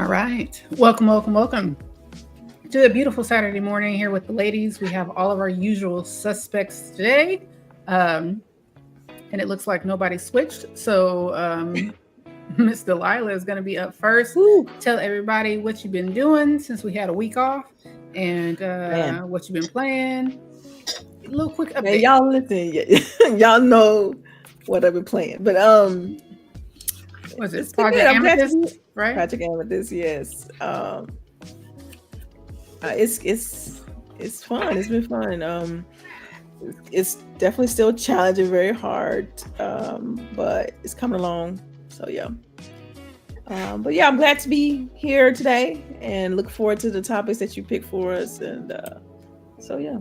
All right. Welcome to a beautiful Saturday morning here with the ladies. We have all of our usual suspects today. And it looks like nobody switched. So Miss Delilah is going to be up first. Woo. Tell everybody what you've been doing since we had a week off and what you've been playing. A little quick update. Man, y'all listen. Y'all know what I've been playing. But was it Project Amethyst? Right? Project Amethyst, yes. It's fun. It's been fun. It's definitely still challenging, very hard, but it's coming along. So yeah. But yeah, I'm glad to be here today and look forward to the topics that you picked for us. And so yeah.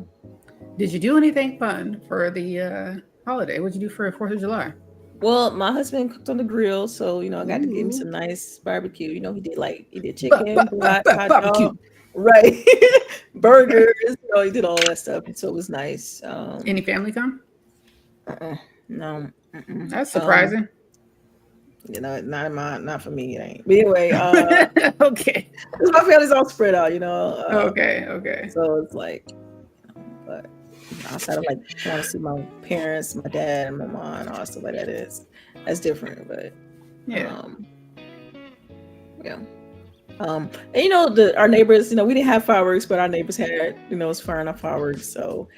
Did you do anything fun for the holiday? What'd you do for 4th of July? Well, my husband cooked on the grill, so I got to give him some nice barbecue. He did chicken, hot dog, right? Burgers. He did all that stuff, so it was nice. Any family come? No. That's surprising. Not for me. It ain't. But anyway, okay. My family's all spread out. Okay. So it's like, but. Outside of want to see my parents, my dad, and my mom, and all that stuff like that that's different. But yeah. And our neighbors, we didn't have fireworks, but our neighbors had, was firing off fireworks. So,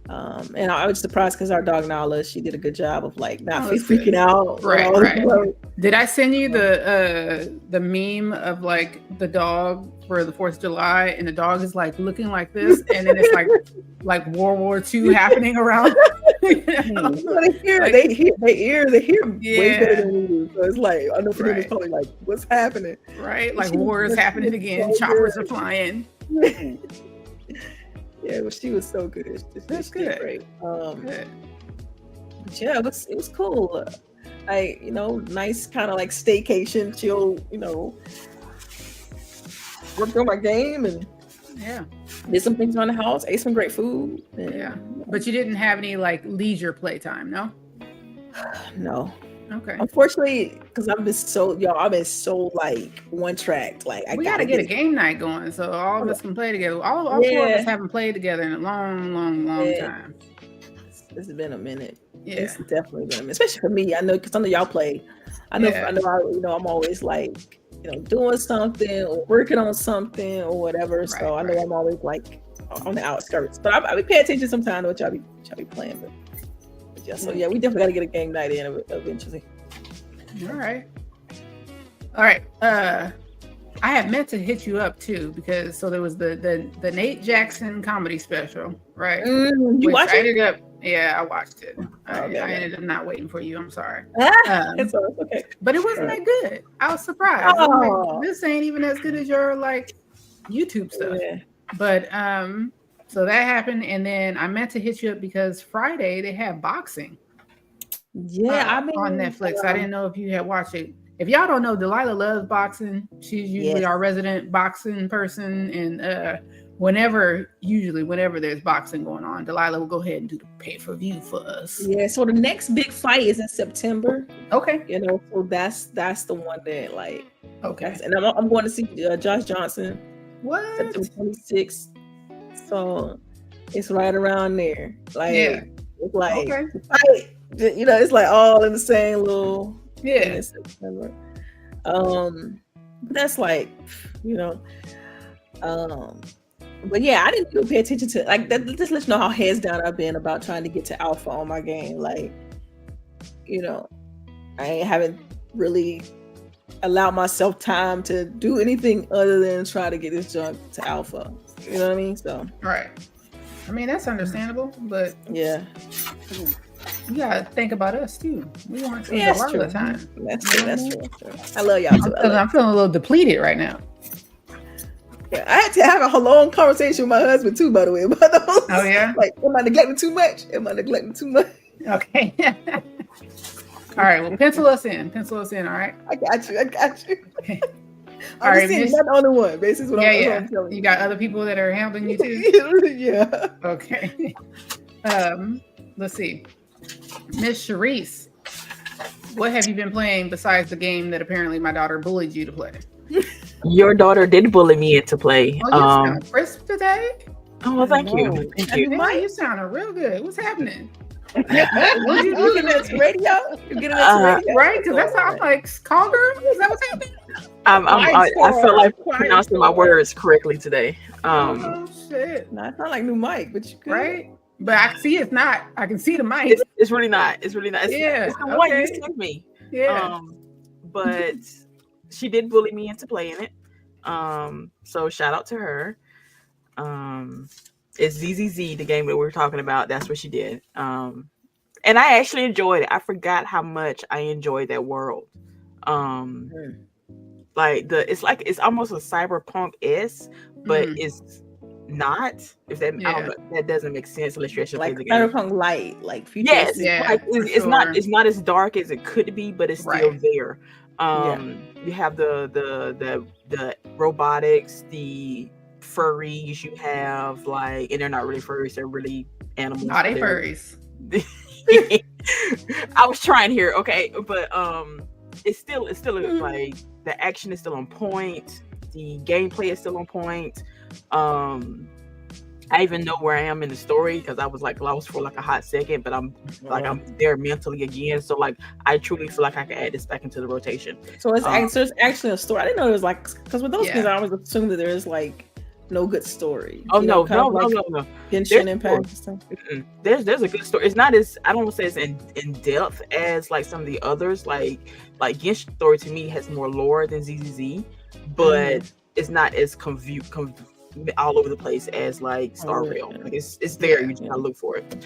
and I was surprised because our dog Nala, she did a good job of not freaking out. Right. Did I send you the meme of the dog for the 4th of July, and the dog is looking like this, and then it's like World War II happening around? They hear way better than we do. So it's I know for them it's probably what's happening? Right, war is happening again. Choppers are flying. Yeah, but she was so good. That's good. Great. Good. Yeah, it was cool. Nice kind of staycation, chill. Worked on my game and did some things around the house. Ate some great food. But you didn't have any leisure playtime, no? No. Okay. Unfortunately, because I've been so one track. We gotta get a game night going so all of us can play together. All four of us haven't played together in a long time. It's been a minute. Yeah. It's definitely been a minute, especially for me. I know because some of y'all play. I know. I'm always doing something or working on something or whatever. Right, so I know I'm always on the outskirts. But I pay attention sometimes to what y'all be playing. But yeah, so yeah, we definitely got to get a game night in eventually. All right. I had meant to hit you up too because there was the Nate Jackson comedy special, right? You watched it? Yeah, I watched it. I ended up not waiting for you. I'm sorry. It's okay. But it wasn't that good. I was surprised. This ain't even as good as your YouTube stuff. Yeah. But so that happened, and then I meant to hit you up because Friday they had boxing. Yeah, on Netflix. I didn't know if you had watched it. If y'all don't know, Delilah loves boxing. She's usually our resident boxing person, and whenever there's boxing going on, Delilah will go ahead and do the pay-per-view for us. Yeah, so the next big fight is in September. Okay. So that's the one that okay. And I'm going to see Josh Johnson. What? September 26th. So it's right around there. It's okay. Fight. It's all in the same little September. But that's but yeah, I didn't even pay attention to that. Just let you know how heads down I've been about trying to get to alpha on my game. I haven't really allowed myself time to do anything other than try to get this junk to alpha. You know what I mean? So right. I mean that's understandable, but yeah. You gotta think about us too. We want to a lot of the time. That's true. I love y'all too. I'm feeling a little depleted right now. Yeah, I had to have a long conversation with my husband too, by the way. Oh yeah. Am I neglecting too much? Okay. All right. Well, pencil us in. All right. I got you. Okay. All right. You're not the only one. Basically, what I'm telling you. You got other people that are handling you too. Yeah. Okay. Let's see. Miss CHAREECE, what have you been playing besides the game that apparently my daughter bullied you to play? Your daughter did bully me into play. Oh, you sound crisp today. Oh, well, thank you. Thank you. Man, you sounding real good. What's happening? You getting into radio? You getting into radio? Right? Because that's how I'm like, call girl? Is that what's happening? I feel like pronouncing my words correctly today. Oh shit! No, it's not like new mic, but you good. Right? But I can see it's not. I can see the mic. It's really not. It's really not. It's the one you sent me. Yeah. But she did bully me into playing it. So shout out to her. It's ZZZ, the game that we were talking about. That's what she did. And I actually enjoyed it. I forgot how much I enjoyed that world. Like it's almost a cyberpunk-esque, but it's not. If that I don't know, that doesn't make sense unless you actually play the game. Cyberpunk light, like futuristic. Yes, like it's not as dark as it could be, but it's still there. You have the robotics, the furries. You have like, and they're not really furries; they're really animals. Are they furries? I was trying here, okay, but it's still like the action is still on point. The gameplay is still on point. I even know where I am in the story because I was lost for like a hot second, but I'm there mentally again. So like I truly feel like I can add this back into the rotation. So it's actually a story. I didn't know it was like, because with those games I always assume that there is like no good story. Oh no. Genshin Impact and stuff. There's a good story. It's not as, I don't want to say it's in depth as like some of the others. Like Genshin story to me has more lore than ZZZ, but it's not as all over the place as like Star Rail. Like it's there. You just gotta look for it.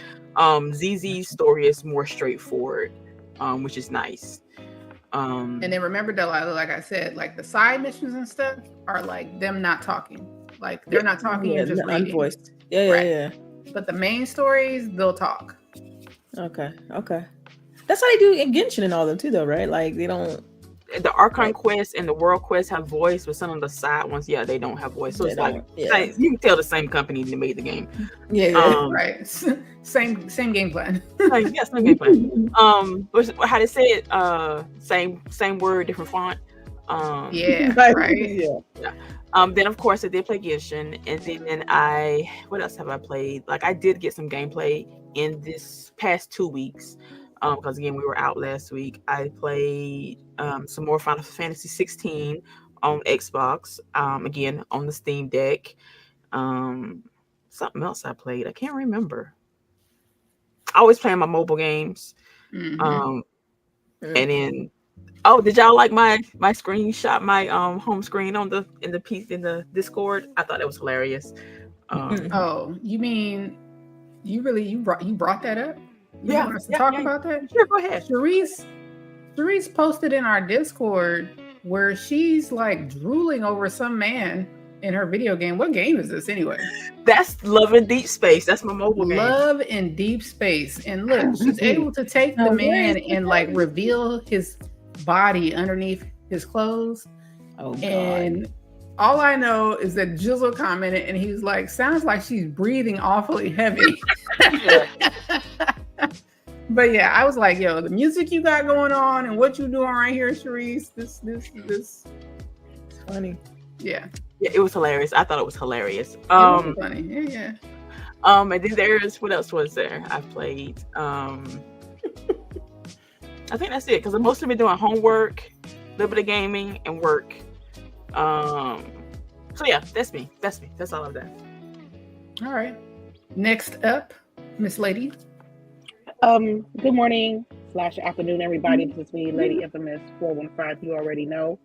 ZZ's story is more straightforward, which is nice. And then remember, Delilah, like I said, like the side missions and stuff are like them not talking. Like they're not talking, you're just reading. Unvoiced. Yeah. But the main stories, they'll talk. Okay. That's how they do in Genshin and all them too, though, right? Like they don't. The Archon quest and the World quest have voice, but some of the side ones, they don't have voice. So it's like you can tell the same company that made the game. Right. Same game plan. Same game plan. How they say it? Same word, different font. Right. Then of course I did play Genshin, and then what else have I played? Like I did get some gameplay in this past 2 weeks. Because again, we were out last week. I played some more Final Fantasy 16 on Xbox. Again on the Steam Deck. Something else I played. I can't remember. I always play my mobile games. And then, did y'all like my screenshot, my home screen in the Discord? I thought that was hilarious. You mean you brought that up? You want us to talk about that? Sure, go ahead. Charisse posted in our Discord where she's like drooling over some man in her video game. What game is this anyway? That's Love in Deep Space. That's my mobile game. Love in Deep Space. And look, she's able to take the man and like reveal his body underneath his clothes. Oh God. And all I know is that Jizzle commented and he was like, sounds like she's breathing awfully heavy. But yeah, I was like, yo, the music you got going on and what you doing right here, Charisse, this it's funny. Yeah, it was hilarious. I thought it was hilarious. It was funny. Yeah. And then there's, what else was there I've played? I think that's it, because I've mostly been doing homework, a little bit of gaming, and work. So yeah, that's me. That's all I've done. All right. Next up, Miss Lady. Good morning / afternoon, everybody. This is me, Lady Infamous 415. You already know.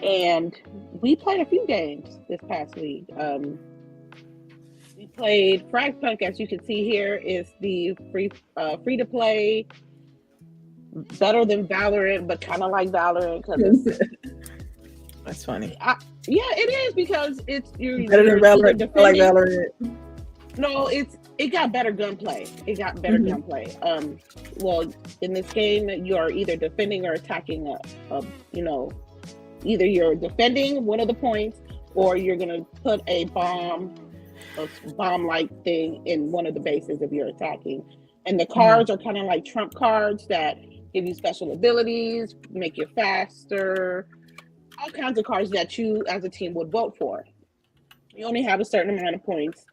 And we played a few games this past week. We played Fragpunk, as you can see here, is the free to play, better than Valorant, but kind of like Valorant because it's. That's funny. Yeah, it is, because it's better than Valorant. Like Valorant. No, it got better gunplay. Gunplay. Well, in this game, you are either defending or attacking either you're defending one of the points, or you're gonna put a bomb-like thing in one of the bases if you're attacking. And the cards are kind of like trump cards that give you special abilities, make you faster, all kinds of cards that you as a team would vote for. You only have a certain amount of points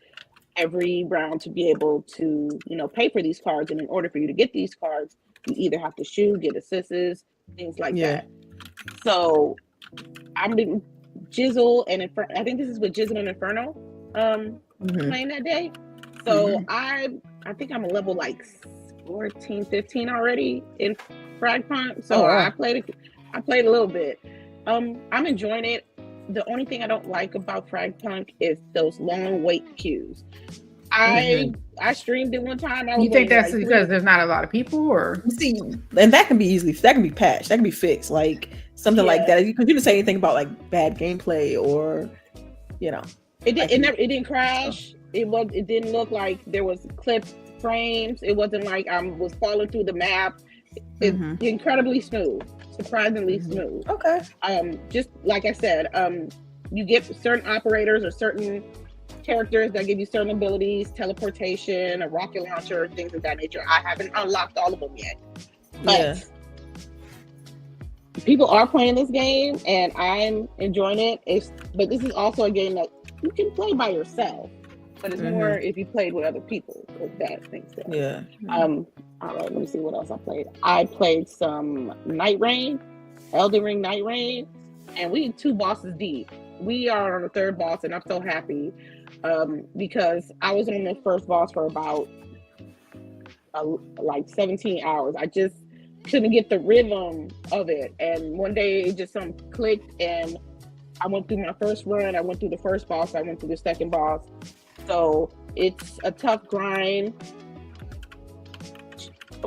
every round to be able to, pay for these cards. And in order for you to get these cards, you either have to shoot, get assists, things like that. So I'm in Jizzle and Inferno. I think this is with Jizzle and Inferno playing that day. So I think I'm a level like 14, 15 already in Frag Punk. So I played a little bit. I'm enjoying it. The only thing I don't like about Frag Punk is those long wait queues. I streamed it one time. You think that's like because there's not a lot of people, or see, and that can be patched, that can be fixed, like something like that. Because you didn't say anything about like bad gameplay or, it didn't crash. It didn't look like there was clipped frames. It wasn't like I was falling through the map. It's incredibly smooth. Surprisingly smooth. Okay. Just like I said, you get certain operators or certain characters that give you certain abilities, teleportation, a rocket launcher, things of that nature. I haven't unlocked all of them yet, but people are playing this game, and I'm enjoying it. But this is also a game that you can play by yourself, but it's more if you played with other people. With that thing. Yeah. All right, let me see what else I played. I played some Night Rain, Elden Ring Night Rain, and we 2 bosses deep. We are on the 3rd boss, and I'm so happy because I was on the first boss for about like 17 hours. I just couldn't get the rhythm of it, and one day it just something clicked, and I went through my first run. I went through the first boss. I went through the second boss. So it's a tough grind.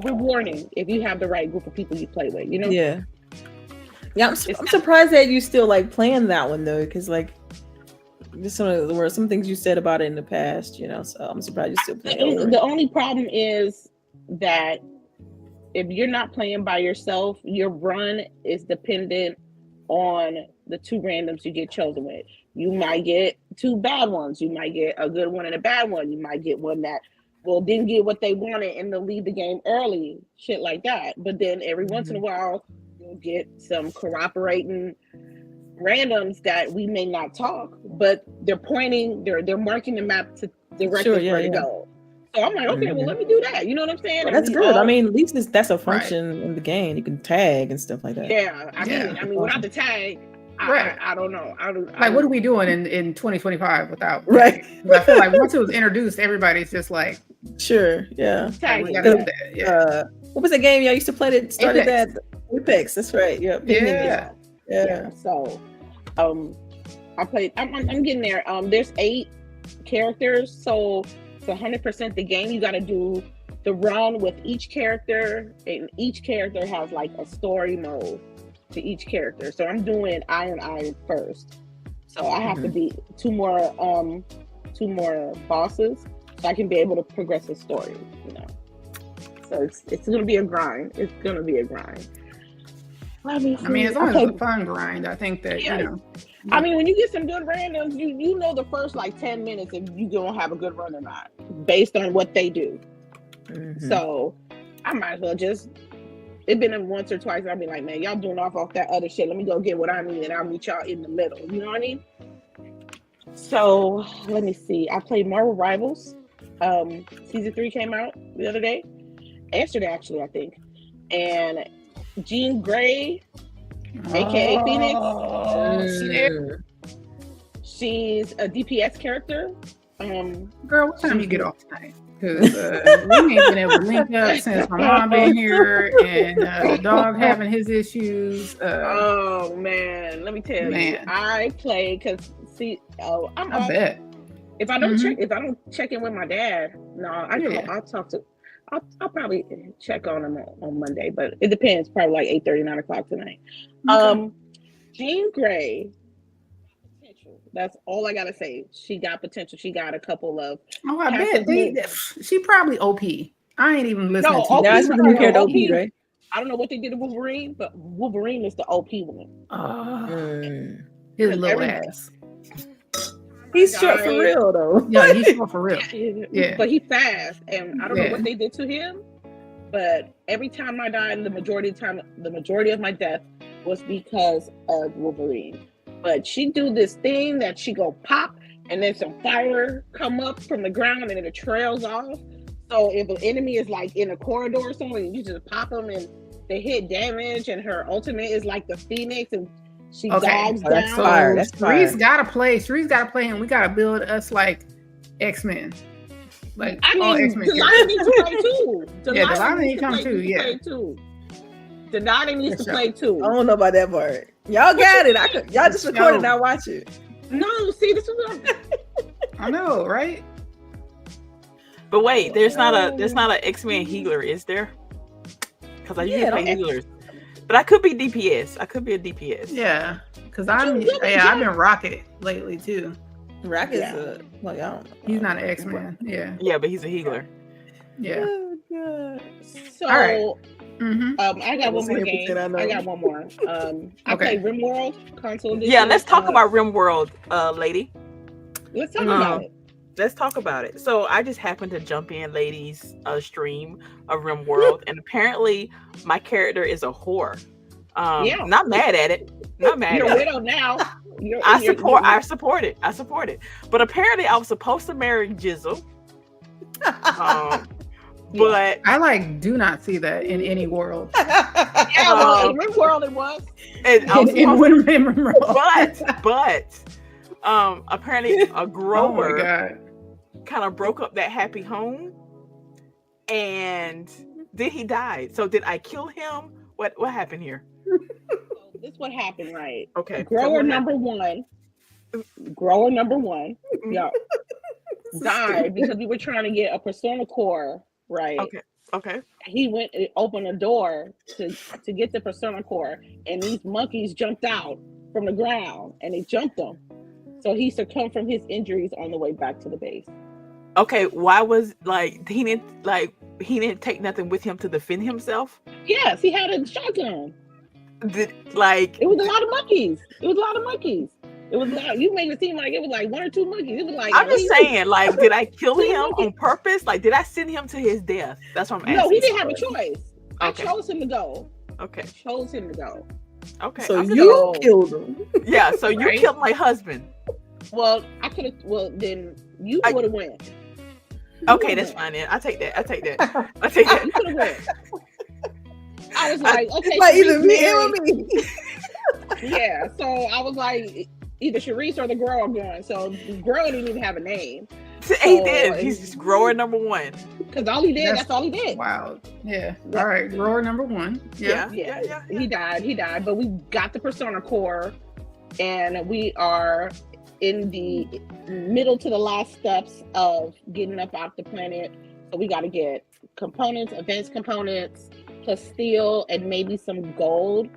Rewarding if you have the right group of people you play with, Yeah, I'm surprised that you still like playing that one though, because like there were some things you said about it in the past, so I'm surprised you still playing. The only problem is that if you're not playing by yourself, your run is dependent on the 2 randoms you get chosen with. You might get 2 bad ones, you might get a good one and a bad one, you might get one that didn't get what they wanted and they'll leave the game early, shit like that. But then every once in a while, you'll get some corroborating randoms that we may not talk, but they're marking the map to direct us where to go. So I'm like, okay, well, let me do that. You know what I'm saying? Well, that's good. I mean, at least that's a function in the game. You can tag and stuff like that. Yeah, I mean, without the tag, I don't know. What are we doing in 2025 without? Right. I feel like once it was introduced, everybody's just like, sure, yeah. We gotta do that. What was the game y'all used to play that started that? Apex. That's right. Yeah. Yeah. So, I played. I'm getting there. There's 8 characters, so to 100% the game, you got to do the run with each character, and each character has like a story mode to each character. So I'm doing Iron first. So I have to beat 2 more bosses so I can be able to progress the story, So it's gonna be a grind. It's gonna be a grind. I mean, as long as it's a fun grind, I think that I mean, when you get some good randoms, you know the first like 10 minutes if you gonna have a good run or not, based on what they do. So I might as well just. It's been once or twice. I'll be like, man, y'all doing off that other shit. Let me go get what I need, and I'll meet y'all in the middle. You know what I mean? So let me see. I played Marvel Rivals. Season 3 came out the other day, yesterday actually, I think. And Jean Grey, aka Phoenix, she's a DPS character. Girl, what time you get off tonight? Because we ain't been able to link up since my mom been here, and the dog having his issues. Oh man, let me tell you, I play because I bet if I don't check in with my dad, I'll probably check on him on Monday, but it depends. Probably like 8:30, 9 o'clock tonight. Okay. Jean Grey. That's all I gotta say. She got potential. She got a couple of. Oh, I bet she probably OP. I ain't even listening to that's what they OP, right? I don't know what they did to Wolverine, but Wolverine is the OP one. His little ass. He's short for real though. Yeah, he's short for real. Yeah, but he's fast, and I don't know what they did to him. But every time I died, the majority of my death was because of Wolverine. But she do this thing that she go pop, and then some fire come up from the ground, and then it trails off. So if an enemy is like in a corridor or something, you just pop them and they hit damage. And her ultimate is like the Phoenix, and she dives down. That's fire. That's fire. Sharice gotta play, and we gotta build us like X-Men. Like all X-Men. Delilah needs to play too. Delilah needs to come too. Yeah. Delilah needs to play too. I don't know about that part. Y'all got it. Y'all just recorded and I watch it. No, see, this is what I know, right? But wait, there's not an X-Men healer, is there? Because I usually play healers. But I could be DPS. I could be a DPS. Yeah, because I've been Rocket lately too. Rocket's I don't know. He's not an X-Man. Yeah. Yeah, but he's a healer. Yeah. Oh, God. So, all right. I got one more game. I got one more. I play RimWorld console edition. Yeah, let's talk about RimWorld, lady. Let's talk about it. Let's talk about it. So I just happened to jump in ladies' stream of RimWorld, and apparently my character is a whore. Not mad at it. Not mad You're at a widow now. I support it. But apparently I was supposed to marry Jizzle. But I do not see that in any world. Well, in RimWorld it was. But apparently a grower oh kind of broke up that happy home, and then he died. So did I kill him? What happened here? This what happened, right? Okay. Grower number one, yeah, died because we were trying to get a Persona Core, right? Okay. He went and opened a door to get the Persona Core, and these monkeys jumped out from the ground, and they jumped him. So he succumbed from his injuries on the way back to the base. Okay, why was he didn't take nothing with him to defend himself? Yes, he had a shotgun. It was a lot of monkeys. It was like, you made it seem like it was like one or two monkeys. It was like, I'm just saying, did I kill him on purpose? Did I send him to his death? That's what I'm asking. No, he didn't have a choice. Okay. I chose him to go. Okay. Okay. So you killed him. Yeah, so you killed my husband. Well, I could have. Well, then you would have won. Okay, that's fine then. I take that. You could have won. I was like, okay, either me or me. Yeah, so I was like, either CHAREECE or the girl going. So the girl didn't even have a name. He did. He's just grower number one. Because all he did, that's all he did. Wow. Yeah. All right, grower number one. Yeah. He died. But we got the Persona Core, and we are in the middle to the last steps of getting up off the planet. So we got to get components, advanced components, plus steel, and maybe some gold,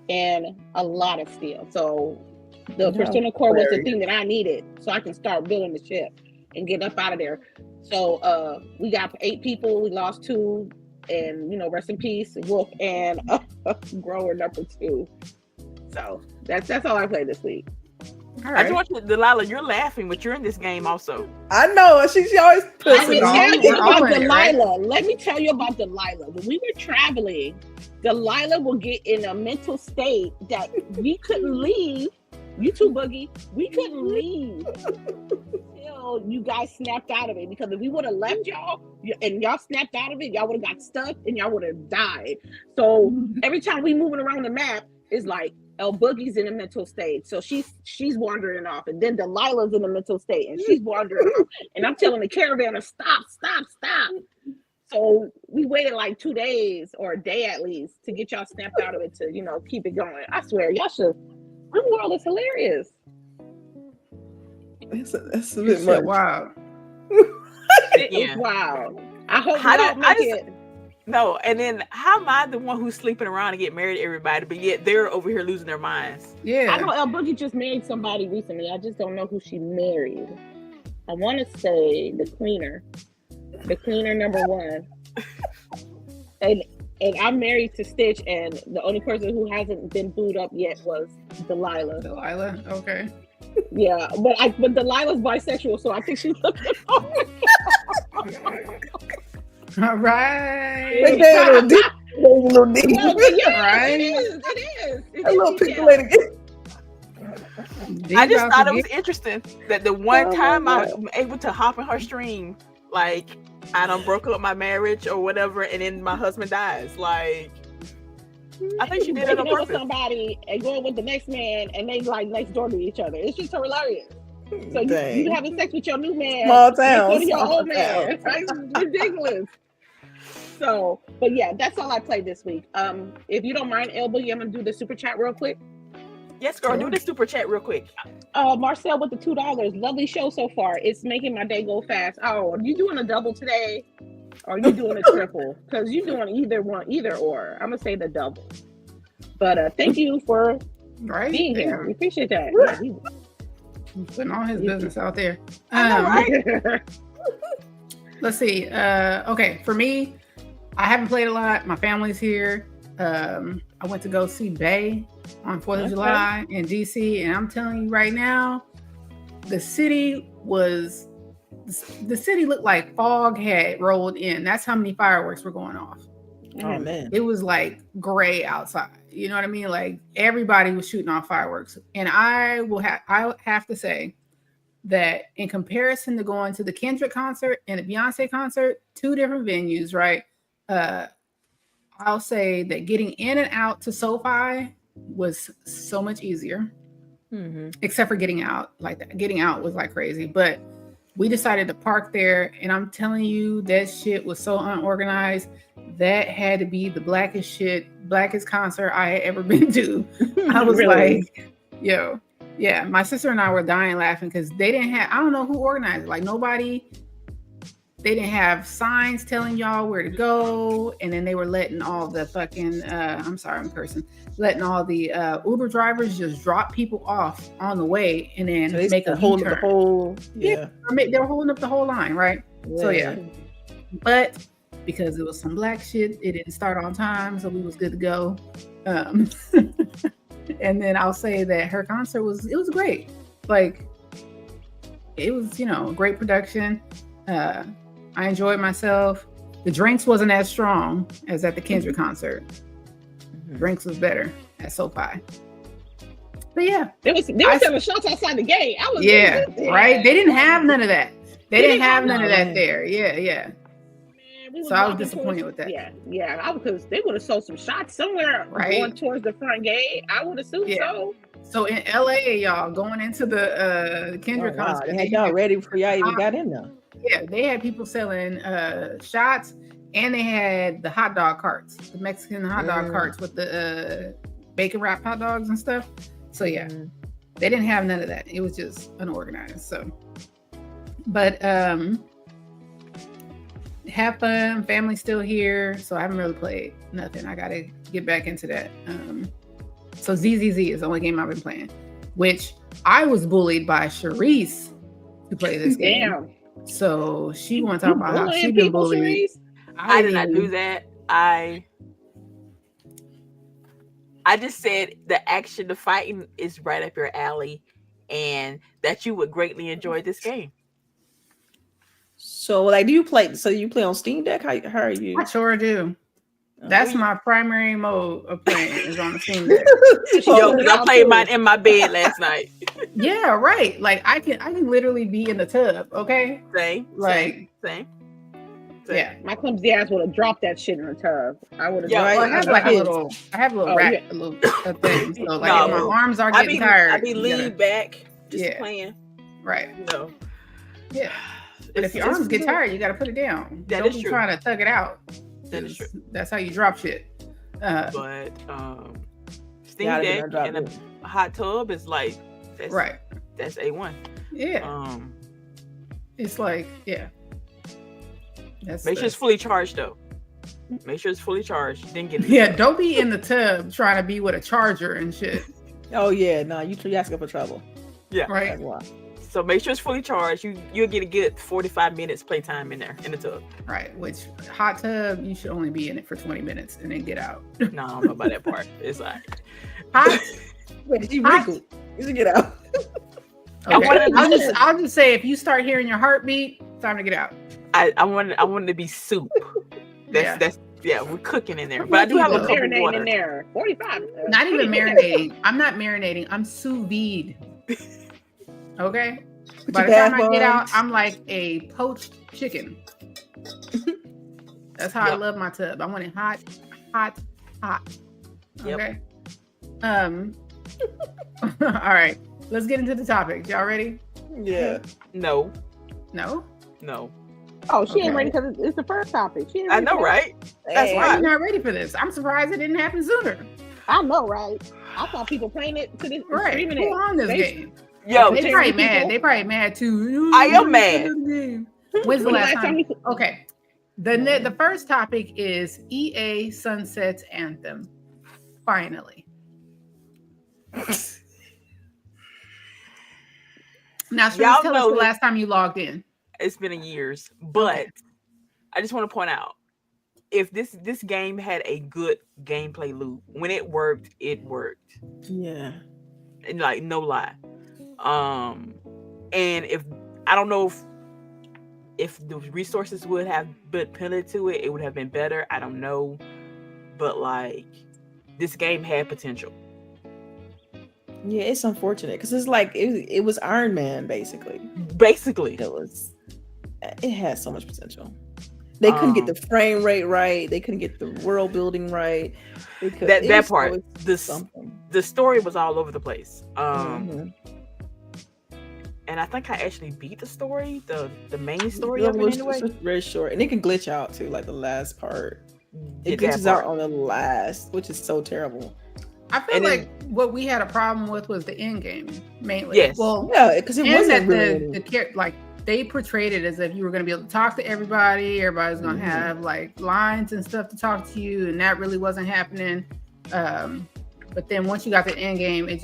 and a lot of steel. So the Persona Core was the thing that I needed, so I can start building the ship and get up out of there. So we got 8 people. We lost 2, and rest in peace, Wolf and grower number 2. So that's all I played this week. All right. I just want you, Delilah, you're laughing, but you're in this game also. I know. She always puts Let me tell you about Delilah. Let me tell you about Delilah. When we were traveling, Delilah will get in a mental state that we couldn't leave. You too, Boogie. We couldn't leave until you guys snapped out of it. Because if we would have left y'all and y'all snapped out of it, y'all would have got stuck and y'all would have died. So every time we moving around the map, it's like LBOOGIE's in a mental state, so she's wandering off, and then Delilah's in a mental state, and she's wandering off, and I'm telling the caravan to stop. So we waited like 2 days or a day at least to get y'all snapped out of it to keep it going. I swear, y'all should. RimWorld is hilarious. That's a bit much. Wow. It's wild. I hope y'all make it. No, and then how am I the one who's sleeping around and get married to everybody, but yet they're over here losing their minds? Yeah. I know LBOOGIE just married somebody recently. I just don't know who she married. I want to say the cleaner number 1. And I'm married to Stitch, and the only person who hasn't been booed up yet was Delilah. Delilah, okay. Yeah, but Delilah's bisexual, so I think she's looking for me. All right. Right. It is. A little pixelated. I just thought it was interesting that the one time I'm able to hop in her stream, like I done broke up my marriage or whatever, and then my husband dies. Like, I think she did it on purpose. Somebody and going with the next man, and they like next door to each other. It's just hilarious. So you having sex with your new man, small town, your old man. It's ridiculous. So, but yeah, that's all I played this week. If you don't mind, LBOOGIE, I'm gonna do the super chat real quick. Yes, girl, do the super chat real quick. Marcel with the $2. Lovely show so far. It's making my day go fast. Oh, are you doing a double today? Or are you doing a triple? Because you're doing either or. I'm gonna say the double. But thank you for being here. We appreciate that. Putting all his business out there. I know, right? Let's see. Okay, for me, I haven't played a lot. My family's here. I went to go see Bay on 4th of July in DC, and I'm telling you right now, the city looked like fog had rolled in. That's how many fireworks were going off. Oh man, it was like gray outside. You know what I mean? Like everybody was shooting off fireworks, and I have to say that in comparison to going to the Kendrick concert and the Beyonce concert, two different venues, right? I'll say that getting in and out to SoFi was so much easier, except for getting out. Like that. Getting out was like crazy, but we decided to park there, and I'm telling you, that shit was so unorganized. That had to be the blackest concert I had ever been to. I was Really? like, yo, yeah. My sister and I were dying laughing because they didn't have, I don't know who organized it. Like nobody, they didn't have signs telling y'all where to go. And then they were letting all the fucking, I'm sorry, I'm cursing, letting all the Uber drivers just drop people off on the way and then so make a hold U-turn. the whole, They were holding up the whole line, right? So yeah. But because it was some black shit, it didn't start on time, so we was good to go. And then I'll say that her concert was great. Like it was, great production. I enjoyed myself. The drinks wasn't as strong as at the Kendrick concert. Drinks was better at SoFi. But yeah, they were selling shots outside the gate. I was right. They didn't have none of that. They didn't have none of that there. Yeah. So I was disappointed with that. Yeah. Because they would have sold some shots somewhere going towards the front gate. I would assume so. So in LA, y'all going into the Kendrick concert, they had y'all ready before y'all even got in there. Yeah, they had people selling shots, and they had the hot dog carts, the Mexican hot dog carts with the bacon wrapped hot dogs and stuff. So yeah, they didn't have none of that. It was just unorganized. So, but have fun. Family's still here, so I haven't really played nothing. I gotta get back into that. So ZZZ is the only game I've been playing, which I was bullied by CHAREECE to play this game. Damn. So she wants to talk about how she been bullied. I did not do that. I just said the action, the fighting is right up your alley, and that you would greatly enjoy this game. So, like, do you play? So you play on Steam Deck? How are you? I sure do. That's my primary mode of playing is on the Steam Deck. I played mine in my bed last night. Yeah, right. Like I can literally be in the tub. Okay. Same. Yeah. My clumsy ass would have dropped that shit in the tub. I would have. Yeah, I have like a little rack, a little thing. So like if my arms are getting tired, I be leaning back, just playing. Right. Yeah. But if your arms get tired, you got to put it down. Don't be trying to thug it out. That is true. That's how you drop shit. But Steam Deck in a hot tub is like that's A1. Yeah. It's like Make sure it's fully charged though. Make sure it's fully charged. Then get it. Yeah, don't be in the tub trying to be with a charger and shit. Oh yeah, no, you asking for trouble. Yeah. Right. So make sure it's fully charged. You'll get a good 45 minutes playtime in there in the tub. Right. Which hot tub, you should only be in it for 20 minutes and then get out. No, I don't know about that part. It's like hot. Wait, you wrinkled. You should get out. Okay. I'll just say if you start hearing your heartbeat, it's time to get out. I want it to be soup. That's Yeah, we're cooking in there. I'm But I do have a lucky, cup of Marinating water. in there. 45. Not even marinating. I'm not marinating. I'm sous vide. Okay. Put By your the time I bath get out, bombs. I'm like a poached chicken. That's how I Yep. love my tub. I want it hot, hot, hot. Yep. Okay. All right. Let's get into the topic. Y'all ready? Yeah. No. No? No. Oh, she ain't Okay. ready because it's the first topic. She ain't I ready know, for that. right? That's Hey. Why are why. you not ready for this? I'm surprised it didn't happen sooner. I know, right? I saw people playing it to this, Right. streaming Who it. on this They- game? Yo, They Just- probably people- mad. They probably mad too. I am mad. When's the When last time? you- Okay. The first topic is EA Sunset's Anthem. Finally. Now, Sharice, Y'all tell us know the that- last time you logged in. it's been years, but I just want to point out, if this game had a good gameplay loop, when it worked, Yeah. and like no lie. And if I don't know if the resources would have been pinned to it, it would have been better. I don't know, but like this game had potential. Yeah, it's unfortunate because it's like it was Iron Man basically. Basically, It had so much potential. They couldn't get the frame rate right. They couldn't get the world building right. that part, something. the story was all over the place. Mhm. And I think I actually beat the story, the main story Yeah, of it was anyway. very short, and it can glitch out too, like the last part. It Did that glitches out part. on the last, which is so terrible. I feel And then- like what we had a problem with was the end game mainly. Yes. Well, Yeah, because it and wasn't that really. like they portrayed it as if you were going to be able to talk to everybody. Everybody's going to Mhm. have like lines and stuff to talk to you, and that really wasn't happening. But then once you got the end game, it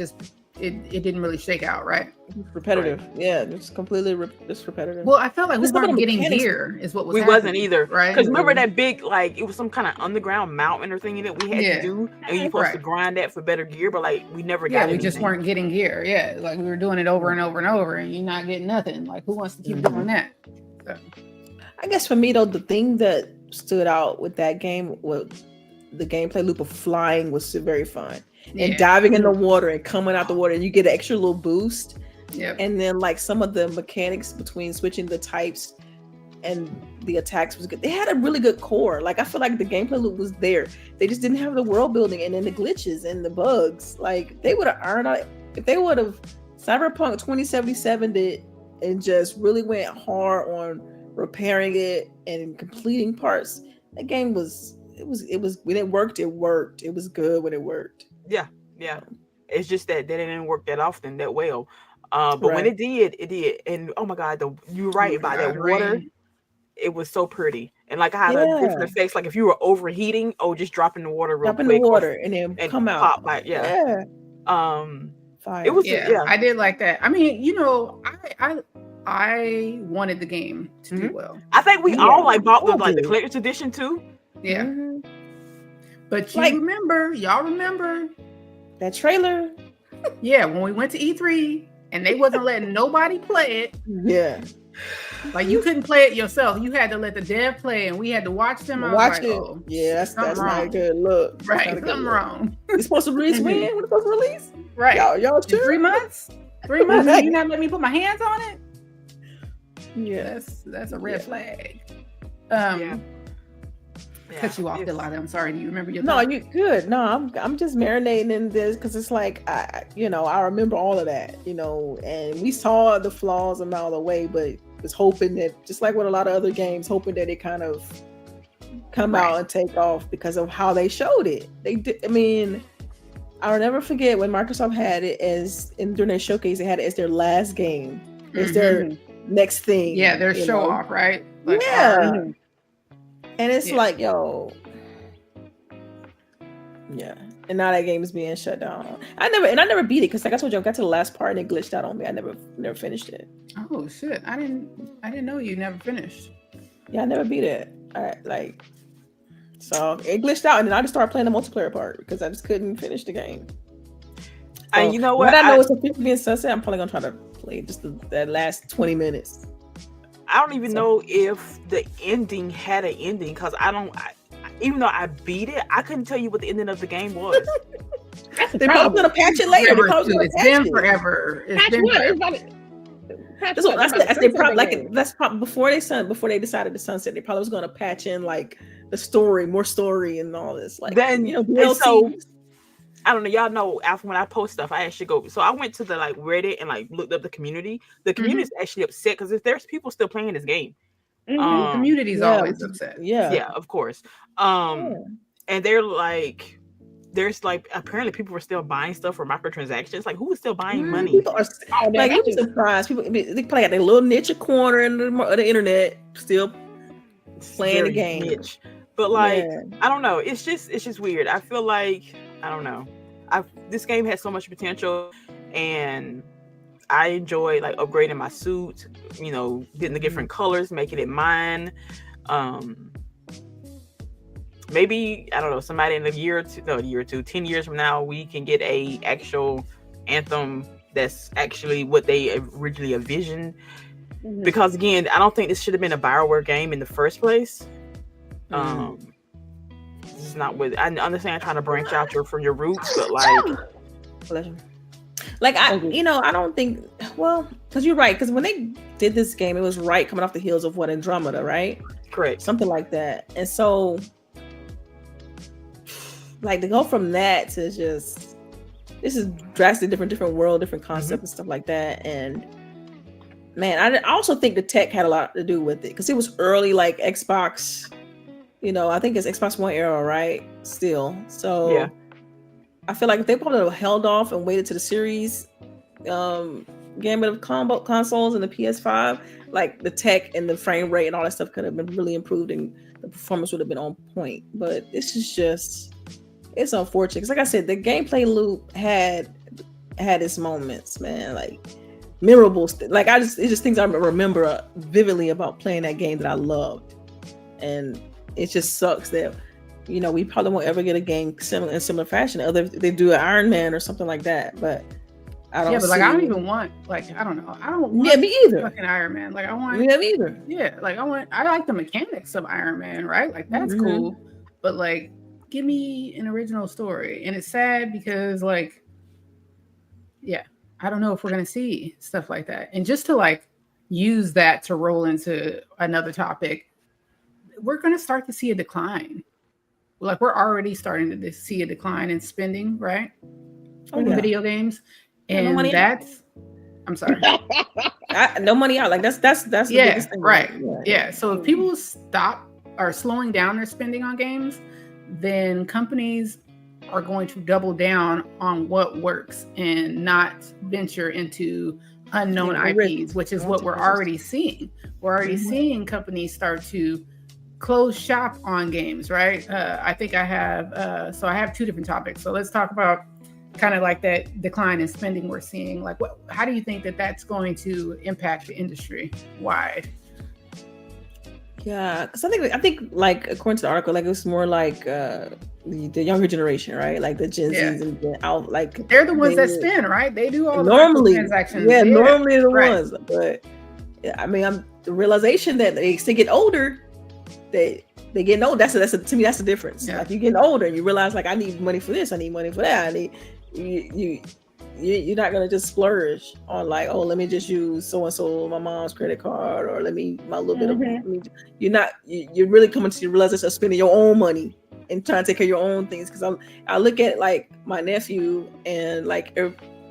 didn't really shake out, right? repetitive. Yeah, it's completely just repetitive. Well, I felt like we Just look at weren't the getting mechanics. gear, is what was We happening, wasn't either, right? because remember that big, like it was some kind of underground mountain or thing that we had Yeah. to do, and you supposed to Right. grind that for better gear, but like we never got Yeah, we anything. just weren't getting gear. Yeah, like we were doing it over and over and over, and you're not getting nothing. Like, who wants to keep Mhm. doing that? So, I guess for me though, the thing that stood out with that game was the gameplay loop of flying was very fun. yeah. And diving in the water and coming out the water, and you get an extra little boost. Yep. And then like some of the mechanics between switching the types and the attacks was good. They had a really good core. Like I feel like the gameplay loop was there. They just didn't have the world building and then the glitches and the bugs. Like they would have ironed out if they would have Cyberpunk 2077 it and just really went hard on repairing it and completing parts. That game was when it worked, it worked. It was good when it worked. Yeah. It's just that they didn't work that often that well. But when Right. it did. And oh my God, you're right about that water. It was so pretty. And like I had a different Yeah. effects. Like if you were overheating, just drop in the water real Jump in quick. the water and then and come out. pop back. Yeah. Fire. It was Yeah, I did like that. I mean, I wanted the game to do well. I think we Yeah, all like bought the all like the did. collector's edition too. Yeah, Mhm. but y'all Like- remember? That trailer. Yeah, when we went to E3 and they wasn't letting nobody play it. Yeah. Like you couldn't play it yourself. You had to let the dev play, and we had to watch them. I was Watch like, it. oh, Yeah, that's something not a wrong. good look. That's Right, not a good something look. wrong. It's supposed to release when? When it's supposed to release? Right, Y'all in sure? 3 months. 3 months. And you not let me put my hands on it. Yeah. That's a red Yeah. flag. Yeah. Cut you off, It's- Delilah. I'm sorry. Do you remember your No, thought? you good. No, I'm just marinating in this because it's like I remember all of that, and we saw the flaws a mile away, but was hoping that just like with a lot of other games, hoping that it kind of come out and take off because of how they showed it. They did. I mean, I'll never forget when Microsoft had it during their showcase. They had it as their last game. It's their next thing. Yeah, their you show know? off, right? Yeah. And it's Yeah. like, yo. Yeah. And now that game is being shut down. I never beat it because like I told you, I got to the last part and it glitched out on me. I never finished it. Oh shit! I didn't know you never finished. Yeah, I never beat it. So it glitched out and then I just started playing the multiplayer part because I just couldn't finish the game. And you know what? When I know it's officially being sunset, I'm probably gonna try to play just that last 20 minutes. I don't even know if the ending had an ending because even though I beat it, I couldn't tell you what the ending of the game was. They're probably gonna patch it later. It's been forever. It's been forever. That's probably before they decided to sunset. They probably was gonna patch in like the story, more story, and all this. Like then DLC. So I don't know. Y'all know after when I post stuff, I actually go. So I went to the like Reddit and like looked up the community. The community is actually upset because if there's people still playing this game, the community's always upset. Yeah, of course. And they're like. There's like apparently people were still buying stuff for microtransactions. Like who is still buying money? People are like I'm surprised. People they play at their little niche corner in the internet, still playing the game. Niche. But like I don't know. It's just weird. I feel like I don't know. This game has so much potential, and I enjoy like upgrading my suit. You know, getting the different colors, making it mine. Maybe I don't know. Somebody in a year or two, 10 years from now, we can get a actual Anthem that's actually what they originally envisioned. Because again, I don't think this should have been a BioWare game in the first place. This is not what I understand. Trying to branch out from your roots, but like I don't think. Well, because you're right. Because when they did this game, it was right coming off the heels of what Andromeda, right? Correct. Something like that, and so. Like to go from that to just this is drastically different world, different concept and stuff like that. And man, I also think the tech had a lot to do with it because it was early, like Xbox. I think it's Xbox One era, right? Still, so yeah. I feel like if they probably held off and waited to the series, gamut of combo consoles and the PS5, like the tech and the frame rate and all that stuff could have been really improved and the performance would have been on point. But this is just. It's unfortunate because, like I said, the gameplay loop had its moments, man. Like memorable, it's just things I remember vividly about playing that game that I loved, and it just sucks that we probably won't ever get a game in similar fashion. Other if they do an Iron Man or something like that, but I don't. Yeah, but like I don't even want I don't know. I don't want me either. Fucking Iron Man. Like I want. Me either. Yeah, like I like the mechanics of Iron Man, right? Like that's cool, but like. Give me an original story. And it's sad because I don't know if we're going to see stuff like that. And just to like use that to roll into another topic, we're going to start to see a decline. Like we're already starting to see a decline in spending, right? In video games. And I'm sorry. No money out. Like that's the biggest thing. Right. Yeah. So if people are slowing down their spending on games, then companies are going to double down on what works and not venture into unknown IPs, which is what we're already seeing. We're already seeing companies start to close shop on games, right? I think I have, I have two different topics. So let's talk about kind of like that decline in spending we're seeing. Like, how do you think that that's going to impact the industry wide? Yeah, because I think like according to the article, like it was more like the younger generation, right? Like the Gen Zs and out like they're the ones that spend, right? They do all normally the transactions. Yeah, normally the ones. But I mean, the realization that they get older, they get old. That's to me that's the difference. Yeah. Like you getting older, and you realize like I need money for this, I need money for that. You're not gonna just splurge on like, oh, let me just use so and so my mom's credit card, or let me my little bit of. You're really coming to the realization of spending your own money and trying to take care of your own things. Because I look at like my nephew and like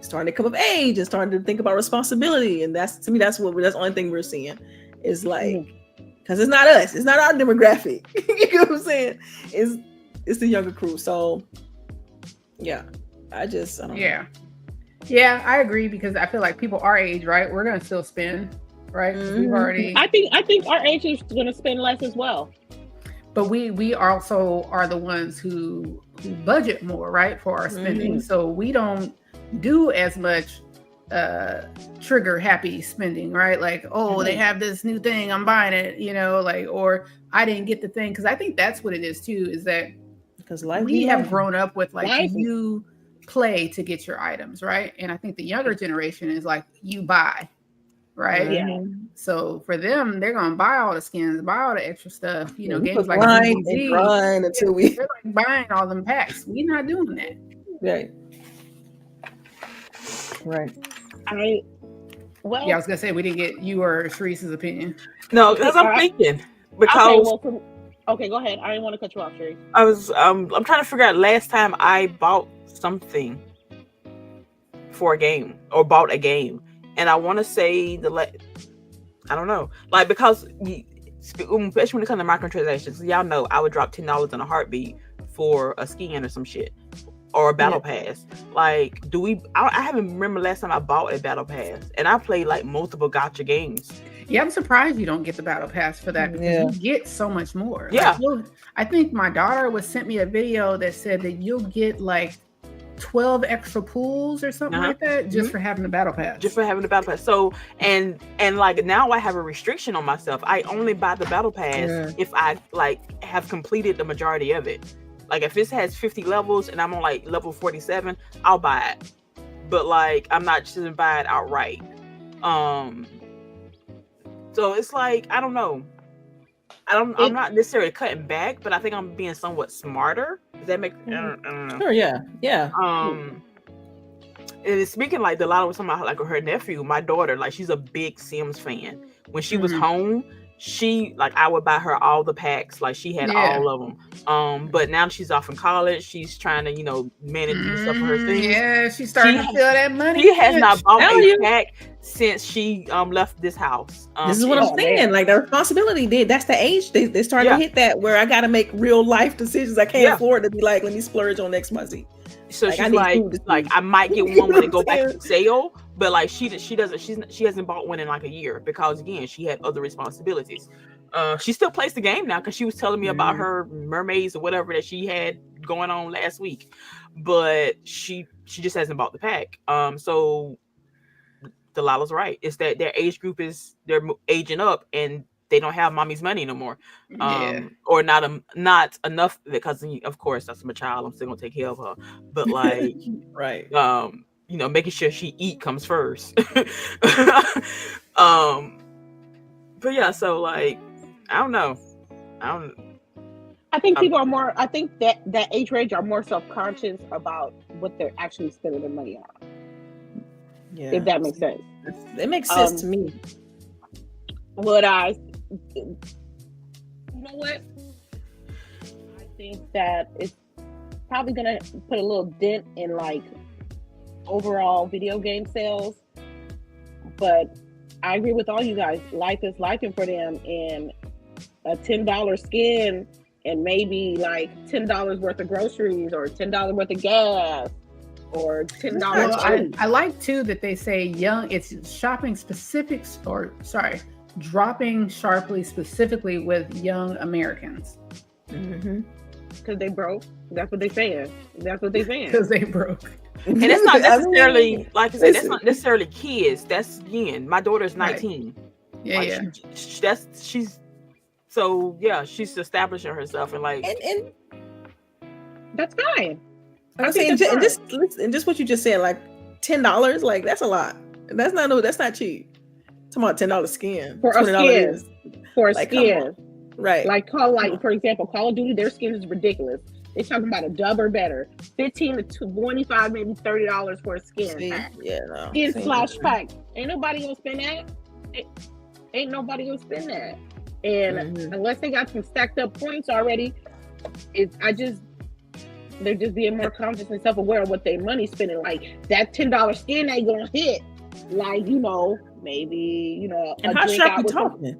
starting to come of age and starting to think about responsibility, and that's to me that's the only thing we're seeing is like because it's not us, it's not our demographic. You know what I'm saying? It's the younger crew. So yeah, I don't know. Yeah, I agree because I feel like people our age, right? We're gonna still spend, right? We've already. I think our age is gonna spend less as well. But we also are the ones who budget more, right, for our spending. So we don't do as much trigger happy spending, right? Like, oh, they have this new thing, I'm buying it, or I didn't get the thing, because I think that's what it is too. Is that because we have grown up with like you play to get your items, right? And I think the younger generation is like you buy, right? Yeah. So for them, they're gonna buy all the skins, buy all the extra stuff. You know, We games put like grind and GWG, grind until we they're like buying all them packs. We're not doing that. right. I Yeah, I was gonna say we didn't get you or Chareece's opinion. No, because I'm thinking because okay, go ahead. I didn't want to cut you off, Sherry. I was I'm trying to figure out last time I bought something for a game or bought a game, and I want to say I don't know, like because especially when it comes to microtransactions, y'all know I would drop $10 in a heartbeat for a skin or some shit or a battle pass. Like, I haven't remember last time I bought a battle pass, and I played like multiple gacha games. Yeah, I'm surprised you don't get the battle pass for that because you get so much more. Yeah, like, I think my daughter sent me a video that said that you'll get like 12 extra pools or something like that just for having the battle pass. Just for having the battle pass. So and like now I have a restriction on myself. I only buy the battle pass if I like have completed the majority of it. Like if it has 50 levels and I'm on like level 47, I'll buy it. But like I'm not just gonna buy it outright. So it's like I don't know. I'm not necessarily cutting back, but I think I'm being somewhat smarter. Does that make? I don't know. Sure, yeah. And speaking like Delilah was talking about like her nephew, my daughter, like she's a big Sims fan. When she was home, she like I would buy her all the packs, like she had all of them. But now she's off in college, she's trying to manage stuff for her things. Yeah, she's starting to feel that money. She has not bought a pack since she left this house. This is what I'm saying. Like the responsibility that's the age they're starting to hit that where I got to make real life decisions. I can't afford to be like, let me splurge on next monthly. So like, she's like I might get one when it go back to sale, but like she hasn't bought one in like a year because again she had other responsibilities. She still plays the game now because she was telling me about her mermaids or whatever that she had going on last week, but she just hasn't bought the pack. So Delilah's right. It's that their age group they're aging up and they don't have mommy's money no more, or not enough because of course that's my child. I'm still gonna take care of her, but like right, making sure she eat comes first. But yeah, so like I don't know. I think people are more. I think that age range are more self-conscious about what they're actually spending their money on. Yeah, if that makes sense. It makes sense to me. You know what? I think that it's probably gonna put a little dent in like overall video game sales. But I agree with all you guys. Life is lifing for them, and a $10 skin and maybe like $10 worth of groceries or $10 worth of gas or $10. Well, I like too that they say it's shopping specifics dropping sharply specifically with young Americans. Because they broke. That's what they saying. Because they broke. And it's not necessarily like I said. That's not necessarily kids. That's again. My daughter's 19. Right. She's establishing herself and like. And that's fine. I'm saying, and just what you just said, like $10, like that's a lot. That's not cheap. Talking about $10 skin for a skin. For a skin, right? Like for example, Call of Duty, their skin is ridiculous. They're talking about a dub or better, $15 to $25, maybe $30 for a skin pack. Skin slash pack. Ain't nobody gonna spend that. Ain't nobody gonna spend that. And unless they got some stacked up points already, they're just being more conscious and self-aware of what their money's spending. Like that $10 skin ain't gonna hit. Like maybe and how sharp we talking?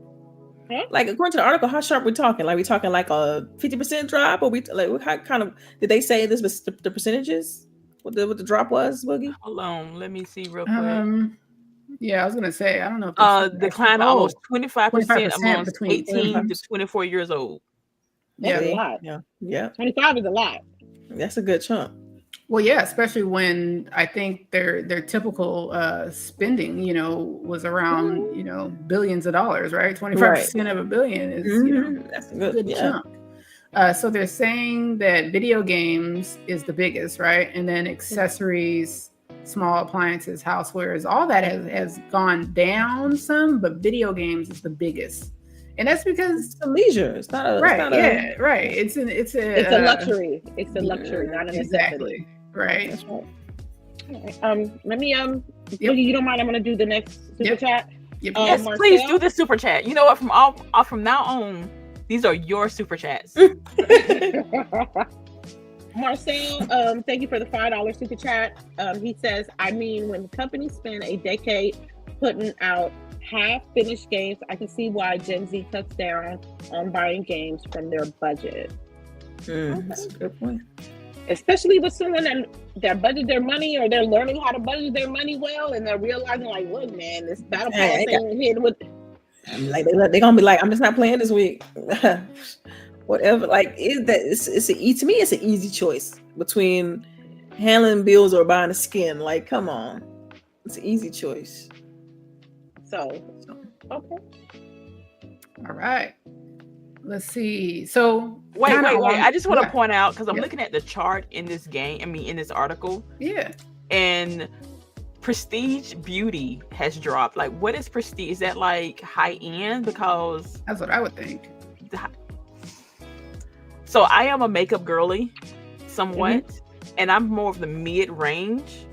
Like according to the article, how sharp we talking? Like we talking like a 50% drop, or we like how kind of did they say this was the percentages? What the drop was, Boogie? Hold on, let me see real quick. Yeah, I was gonna say I don't know. If decline almost 25% amongst between 18 to 24 years old. That's a lot. Yeah. 25 is a lot. That's a good chunk. Well, yeah, especially when I think their typical spending, was around, billions of dollars, right? 25% of $1 billion is, that's a good chunk. So they're saying that video games is the biggest, right? And then accessories small appliances, housewares, all that has gone down some, but video games is the biggest. And that's because it's a leisure. It's not a right. It's not right. It's a luxury. It's a luxury, not a necessity. Exactly. Right. That's right. All right. Let me Boogie, you don't mind? I'm gonna do the next super chat. Yep. Yes, Marcel? please do the super chat. You know what? From now on, these are your super chats. Marcel, thank you for the $5 super chat. He says, I mean, when companies spend a decade putting out half-finished games, I can see why Gen Z cuts down on buying games from their budget. That's a good point. Especially with someone that budget their money, or they're learning how to budget their mony well, and they're realizing, like, look, man, this battle pass thing hit with. I'm like, they're gonna be like, I'm just not playing this week. Whatever. Like, to me, it's an easy choice between handling bills or buying a skin. Like, come on, it's an easy choice. So okay. All right. Let's see. So wait. I just want to point out, because I'm looking at the chart in this in this article. Yeah. And Prestige Beauty has dropped. Like, what is Prestige? Is that like high end? Because that's what I would think. So I am a makeup girly, somewhat, and I'm more of the mid range.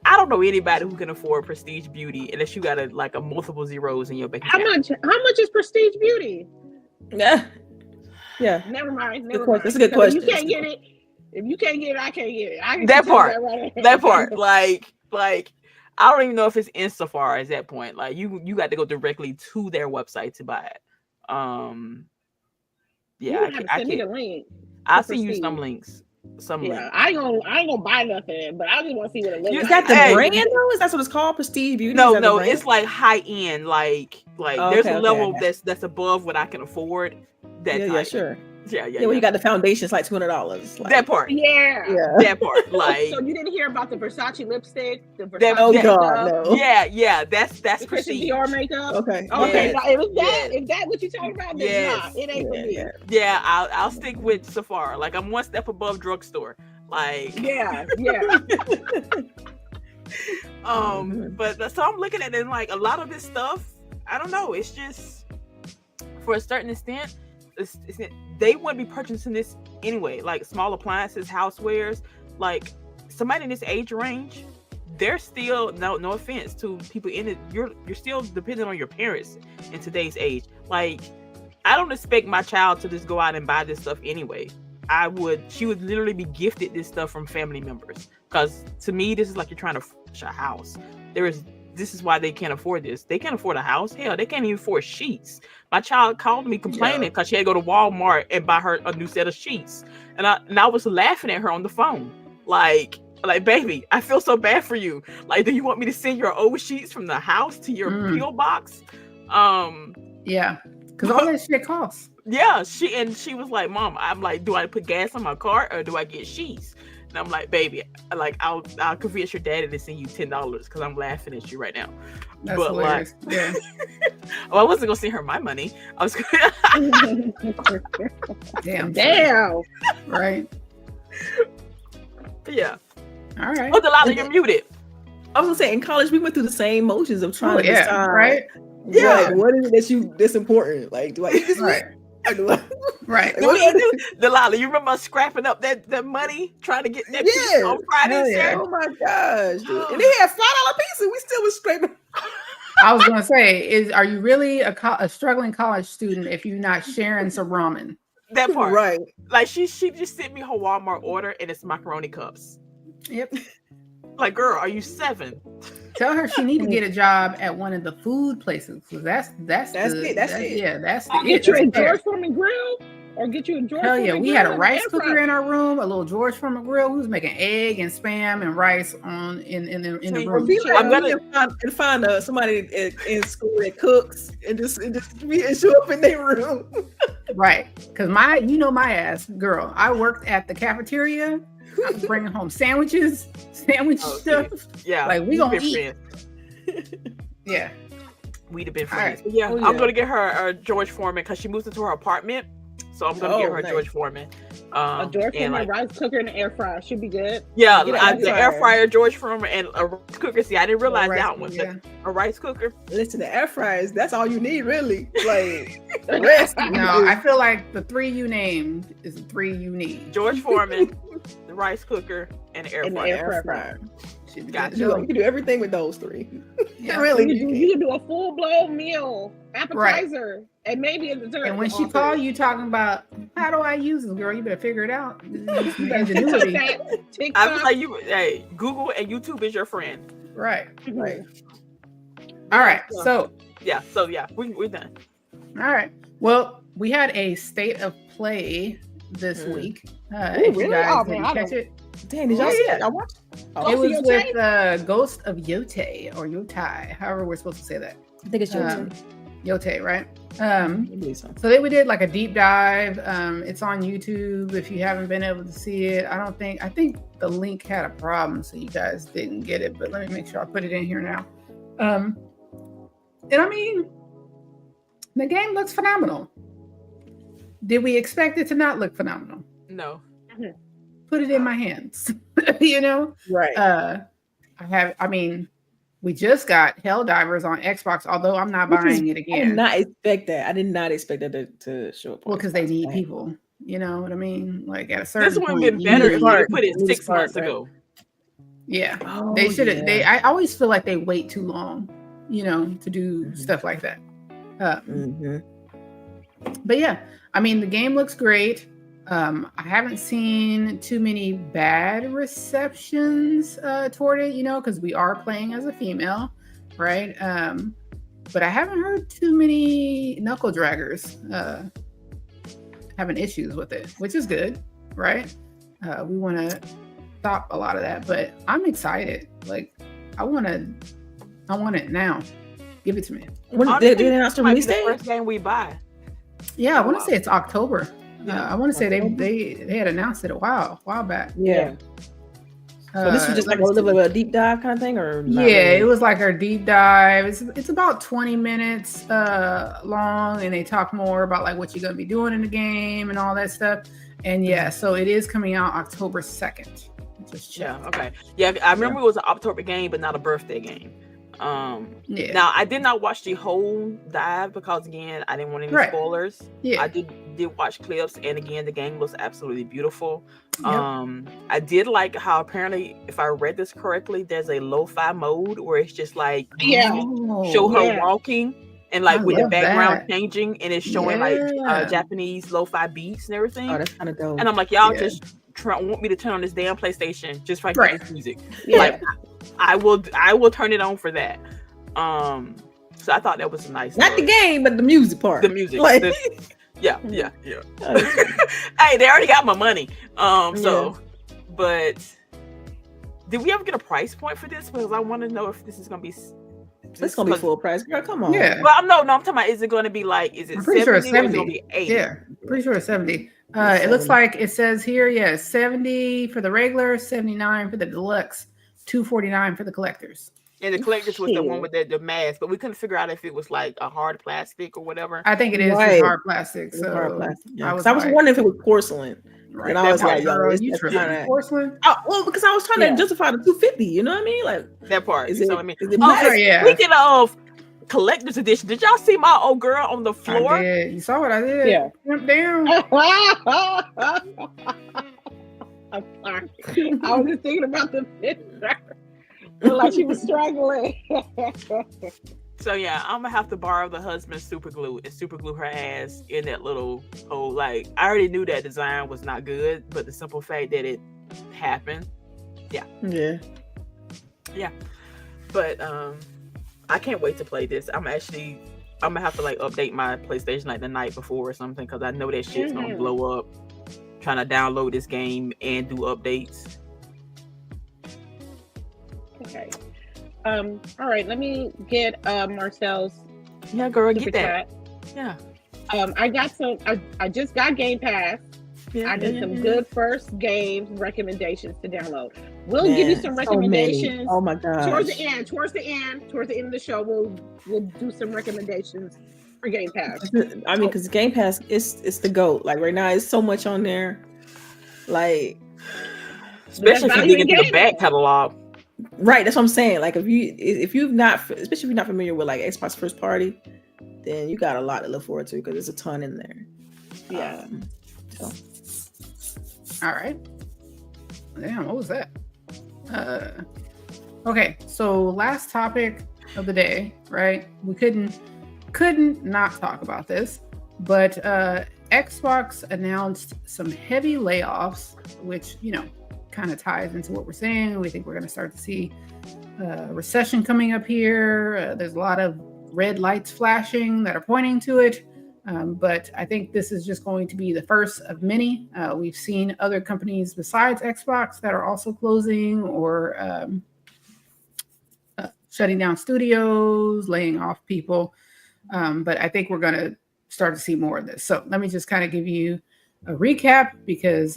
I don't know anybody who can afford Prestige Beauty unless you got a multiple zeros in your bank account. How much is Prestige Beauty? Yeah. Never mind. That's a good question. If you can't get it, I can't get it. That part. Like, I don't even know if it's Instafar at that point. Like, you got to go directly to their website to buy it. Yeah, I send me the link. I'll send you some links. Yeah, I ain't gonna buy nothing, but I just want to see what it looks like. Is that the brand though? Is that what it's called? Prestige Beauty? No, it's like high end. Like there's a level okay. that's above what I can afford. Yeah, sure. Yeah. When you got the foundation, it's like $200. Like, that part. Yeah. That part. Like, so you didn't hear about the Versace lipstick? The Versace God, no. Yeah. That's the Christian Dior makeup. Okay. Yes. Is that what you talking about? Yes. It ain't for me. Yeah, I'll stick with Sephora. Like, I'm one step above drugstore. Like, yeah. But so I'm looking at it, and like a lot of this stuff, I don't know. It's just, for a certain extent, they wouldn't be purchasing this anyway. Like, small appliances, housewares, like somebody in this age range, they're still no offense to people in it. You're still dependent on your parents in today's age. Like, I don't expect my child to just go out and buy this stuff anyway. She would literally be gifted this stuff from family members. Because to me, this is like you're trying to furnish a house. This is why they can't afford this. They can't afford a house. Hell, they can't even afford sheets. My child called me complaining because she had to go to Walmart and buy her a new set of sheets. And I was laughing at her on the phone. Like, baby, I feel so bad for you. Like, do you want me to send your old sheets from the house to your P.O. box? Yeah, because all that shit costs. Yeah, she was like, Mom, I'm like, do I put gas on my car or do I get sheets? And I'm like, baby, like, I'll convince your daddy to send you $10 because I'm laughing at you right now. That's but hilarious. Like, yeah. Well, I wasn't gonna send her my money. I was gonna Damn. Right. But yeah. All right. Oh, Delilah, you're muted. I was gonna say, in college we went through the same motions of trying to decide, right? Yeah. What is it that's important? Like, do I eat this right? Or do I? Right. Delilah, you remember us scrapping up that money trying to get that pizza on Friday? Yeah. Oh my gosh, dude. And they had $5 pizza. We still was scraping. I was gonna say, are you really a struggling college student if you're not sharing some ramen? That part, right? Like, she just sent me her Walmart order and it's macaroni cups. Yep. Like, girl, are you 7? Tell her she need to get a job at one of the food places. That's it. Yeah, that's I'll get you a George Foreman grill, or get you a George. Hell yeah, we had a rice cooker in our room, a little George Foreman grill. We was making egg and spam and rice in the room. I'm gonna find somebody in school that cooks and just show up in their room. Right, because my ass, girl. I worked at the cafeteria. I was bringing home sandwich stuff. Yeah, like we gonna eat. Yeah, we'd have been friends. Right. Yeah, I'm gonna get her a George Foreman because she moved into her apartment, so I'm gonna get her a George Foreman. A door And former, like, rice cooker, and an air fryer should be good. yeah, Get an the air air fryer. fryer, George Foreman, and a rice cooker. See, I didn't realize rice that one. cooker, yeah. A rice cooker. Listen, the air fryers, that's all you need, really. Like, the rest. No, I feel like the 3 you named is the 3 you need. George Foreman, the rice cooker, and the air And the fryer. air fryer. Should be Gotcha. good to You can do everything with those 3. Yeah. Really, You can do a full blown meal, appetizer, and maybe a dessert. And when she Also. call you talking about how do I use this, girl, you better figure it out. Use some TikTok ingenuity. that, I was TikTok. like, hey, Google and YouTube is your friend. Right. Right. All right. So Yeah, we're done. all right. Well, we had a state of play this week. Ooh, If you really? guys Oh, didn't man, I catch don't- it. Damn, did y'all see it? Y'all watch? Oh, It was Ghost of with Ghost of Yote or Yotai, however we're supposed to say that. I think it's Yote, right? I believe so. So we did like a deep dive. It's on YouTube if you haven't been able to see it. I think the link had a problem, so you guys didn't get it. But let me make sure I put it in here now. And I mean, the game looks phenomenal. Did we expect it to not look phenomenal? No. Put it in my hands, you know. Right. We just got Helldivers on Xbox, although I'm not buying it I did again. not expect that. I did not expect that to show up. Well, because they need Xbox. people. You know what I mean? Like at a certain This would have point, been you better need- if Smart. you put it Really 6 smart, months right? ago. Yeah, Oh, they should have. yeah. I always feel like they wait too long, you know, to do stuff like that. Mhm. But yeah, I mean, the game looks great. I haven't seen too many bad receptions toward it, you know, because we are playing as a female, right? But I haven't heard too many knuckle draggers having issues with it, which is good, right? We want to stop a lot of that, but I'm excited. Like, I want it now. Give it to me. When Honestly, did they announce the might be release the date? first game we buy. Yeah, I want to Wow. say it's October. Yeah. I want to say October? they had announced it a while back. Yeah. So this was just like a little bit of a deep dive kind of thing, or not Yeah, really? it was like our deep dive. It's about 20 minutes long, and they talk more about like what you're gonna be doing in the game and all that stuff. And yeah, so it is coming out October 2nd. Just check. Yeah, okay. Yeah, I remember it was an October game, but not a birthday game. Yeah. Now I did not watch the whole dive because again, I didn't want any Right. spoilers. Yeah. I did watch clips, and again, the game was absolutely beautiful. Yep. I did like how apparently, if I read this correctly, there's a lo-fi mode where it's just like Yeah. show her yeah. walking and like I with the love background that. changing, and it's showing like Yeah. Japanese lo-fi beats and everything. Oh, that's kind of dope. And I'm like, y'all Yeah. just want me to turn on this damn PlayStation just for I can Right. hear this music. Yeah. Like I will turn it on for that. So I thought that was a nice. Not the game, but the music part. The music. Like- Yeah. Oh, that's Hey, they already got my money. So, but did we ever get a price point for this? Because I want to know if this is gonna be. It's gonna be full price, girl. Come on. Yeah. Well, no, I'm talking about. Is it going to be like? Is it I'm pretty 70 sure it's or is it 70. going to be 80? Yeah, pretty sure it's 70. It's It looks 70. like it says here, yeah, 70 for the regular, 79 for the deluxe, 249 for the collectors. And the collectors was the one Shit. with the mask, but we couldn't figure out if it was like a hard plastic or whatever. I think it is Right. just hard plastic. It's So hard plastic. Yeah. I 'Cause was I was like- wondering if it was porcelain. right, And I that was part, like, yo, girl, it's you that's tripping. kinda- Porcelain? Oh, well, because I was trying Yeah. to justify the $250. You know what I mean? Like, That part. is You it? know what I mean? Is it Oh, nice? Right, yeah. Speaking of collector's edition, did y'all see my old girl on the I floor? did. You saw what I did? Yeah. Jump down. I'm sorry. I was just thinking about the picture. Looked like she was struggling. So yeah, I'm gonna have to borrow the husband's super glue and super glue her ass in that little hole. Like I already knew that design was not good, but the simple fact that it happened, Yeah. but I can't wait to play this. I'm gonna have to like update my PlayStation like the night before or something because I know that shit's gonna Mhm. blow up. Trying to download this game and do updates. Okay. All right. Let me get Marcel's Yeah, girl, super get that. chat. Yeah. I got some. I just got Game Pass. Yeah, I did yeah, some yeah. good first games recommendations to download. We'll give you Man, some so recommendations many. Oh my god. towards the end. Towards the end of the show, we'll do some recommendations for Game Pass. I mean, because Game Pass it's the GOAT. Like right now, it's so much on there. Like, especially if you dig into the back catalog. Right, that's what I'm saying. Like, if you're not familiar with like Xbox first party, then you got a lot to look forward to because there's a ton in there. Yeah. So. All right. Damn, what was that? Okay, so last topic of the day, right? We couldn't not talk about this, but Xbox announced some heavy layoffs, which, you know, kind of ties into what we're saying. We think we're going to start to see a recession coming up here. There's a lot of red lights flashing that are pointing to it. But I think this is just going to be the first of many. We've seen other companies besides Xbox that are also closing or shutting down studios, laying off people. But I think we're going to start to see more of this. So let me just kind of give you a recap because,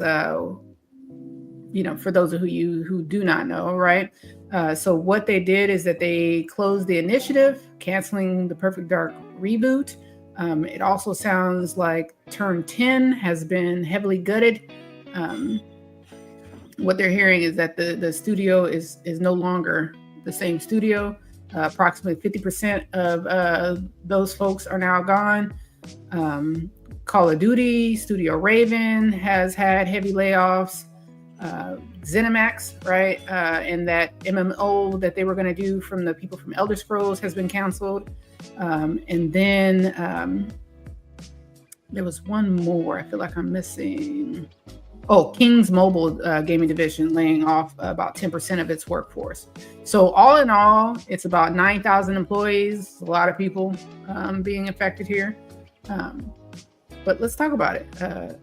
you know, for those of you who do not know, right? So what they did is that they closed the initiative, canceling the Perfect Dark reboot. It also sounds like Turn 10 has been heavily gutted. What they're hearing is that the studio is no longer the same studio. Approximately 50% of those folks are now gone. Call of Duty, Studio Raven has had heavy layoffs. ZeniMax, right? And that MMO that they were going to do from the people from Elder Scrolls has been canceled. And then there was one more. I feel like I'm missing. Oh, King's Mobile gaming division laying off about 10% of its workforce. So all in all, it's about 9,000 employees. A lot of people being affected here. But let's talk about it. How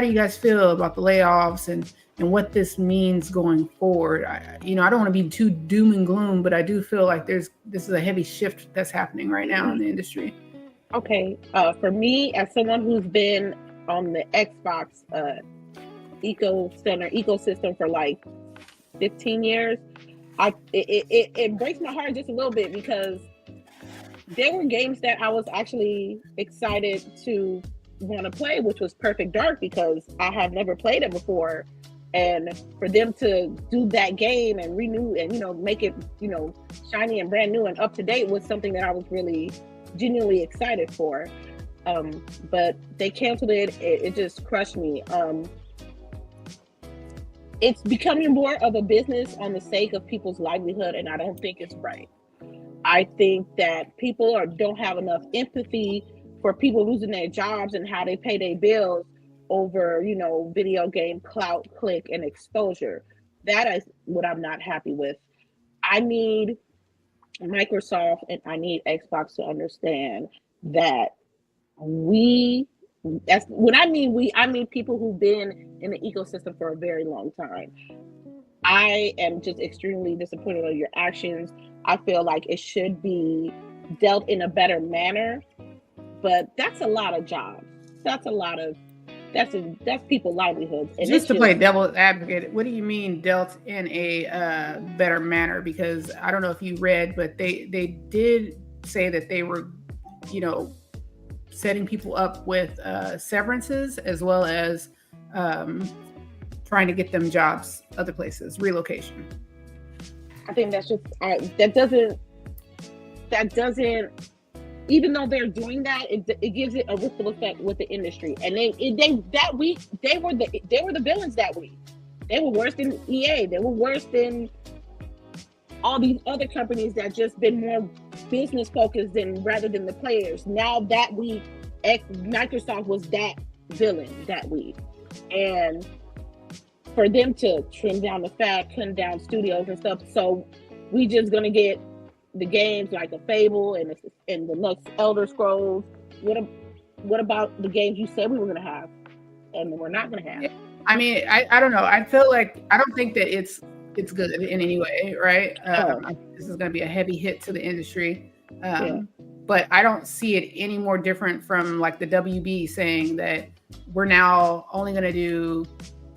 do you guys feel about the layoffs and what this means going forward? I don't want to be too doom and gloom, but I do feel like this is a heavy shift that's happening right now in the industry. Okay, for me, as someone who's been on the Xbox ecosystem for like 15 years, it breaks my heart just a little bit because there were games that I was actually excited to want to play, which was Perfect Dark, because I had never played it before, and for them to do that game and renew and make it shiny and brand new and up to date was something that I was really genuinely excited for. But they canceled it. It just crushed me. It's becoming more of a business on the sake of people's livelihood, and I don't think it's right. I think that people don't have enough empathy for people losing their jobs and how they pay their bills over, video game clout, click, and exposure. That is what I'm not happy with. I need Microsoft and I need Xbox to understand that when I mean people who've been in the ecosystem for a very long time. I am just extremely disappointed on your actions. I feel like it should be dealt in a better manner, but that's a lot of jobs. That's people's livelihoods. And just to play devil's advocate, what do you mean dealt in a better manner? Because I don't know if you read, but they did say that they were, setting people up with severances as well as trying to get them jobs other places, relocation. I think that's just that doesn't. Even though they're doing that, it gives it a ripple effect with the industry. And that week they were the villains that week. They were worse than EA. They were worse than all these other companies that just been more business focused rather than the players. Now that week, Microsoft was that villain that week, and for them to trim down the fat, trim down studios and stuff, so we just gonna get the games like a Fable and the next Elder Scrolls. What about the games you said we were gonna have and we're not gonna have? I mean, I don't know. I feel like I don't think that it's good in any way, right? This is going to be a heavy hit to the industry, but I don't see it any more different from like the WB saying that we're now only going to do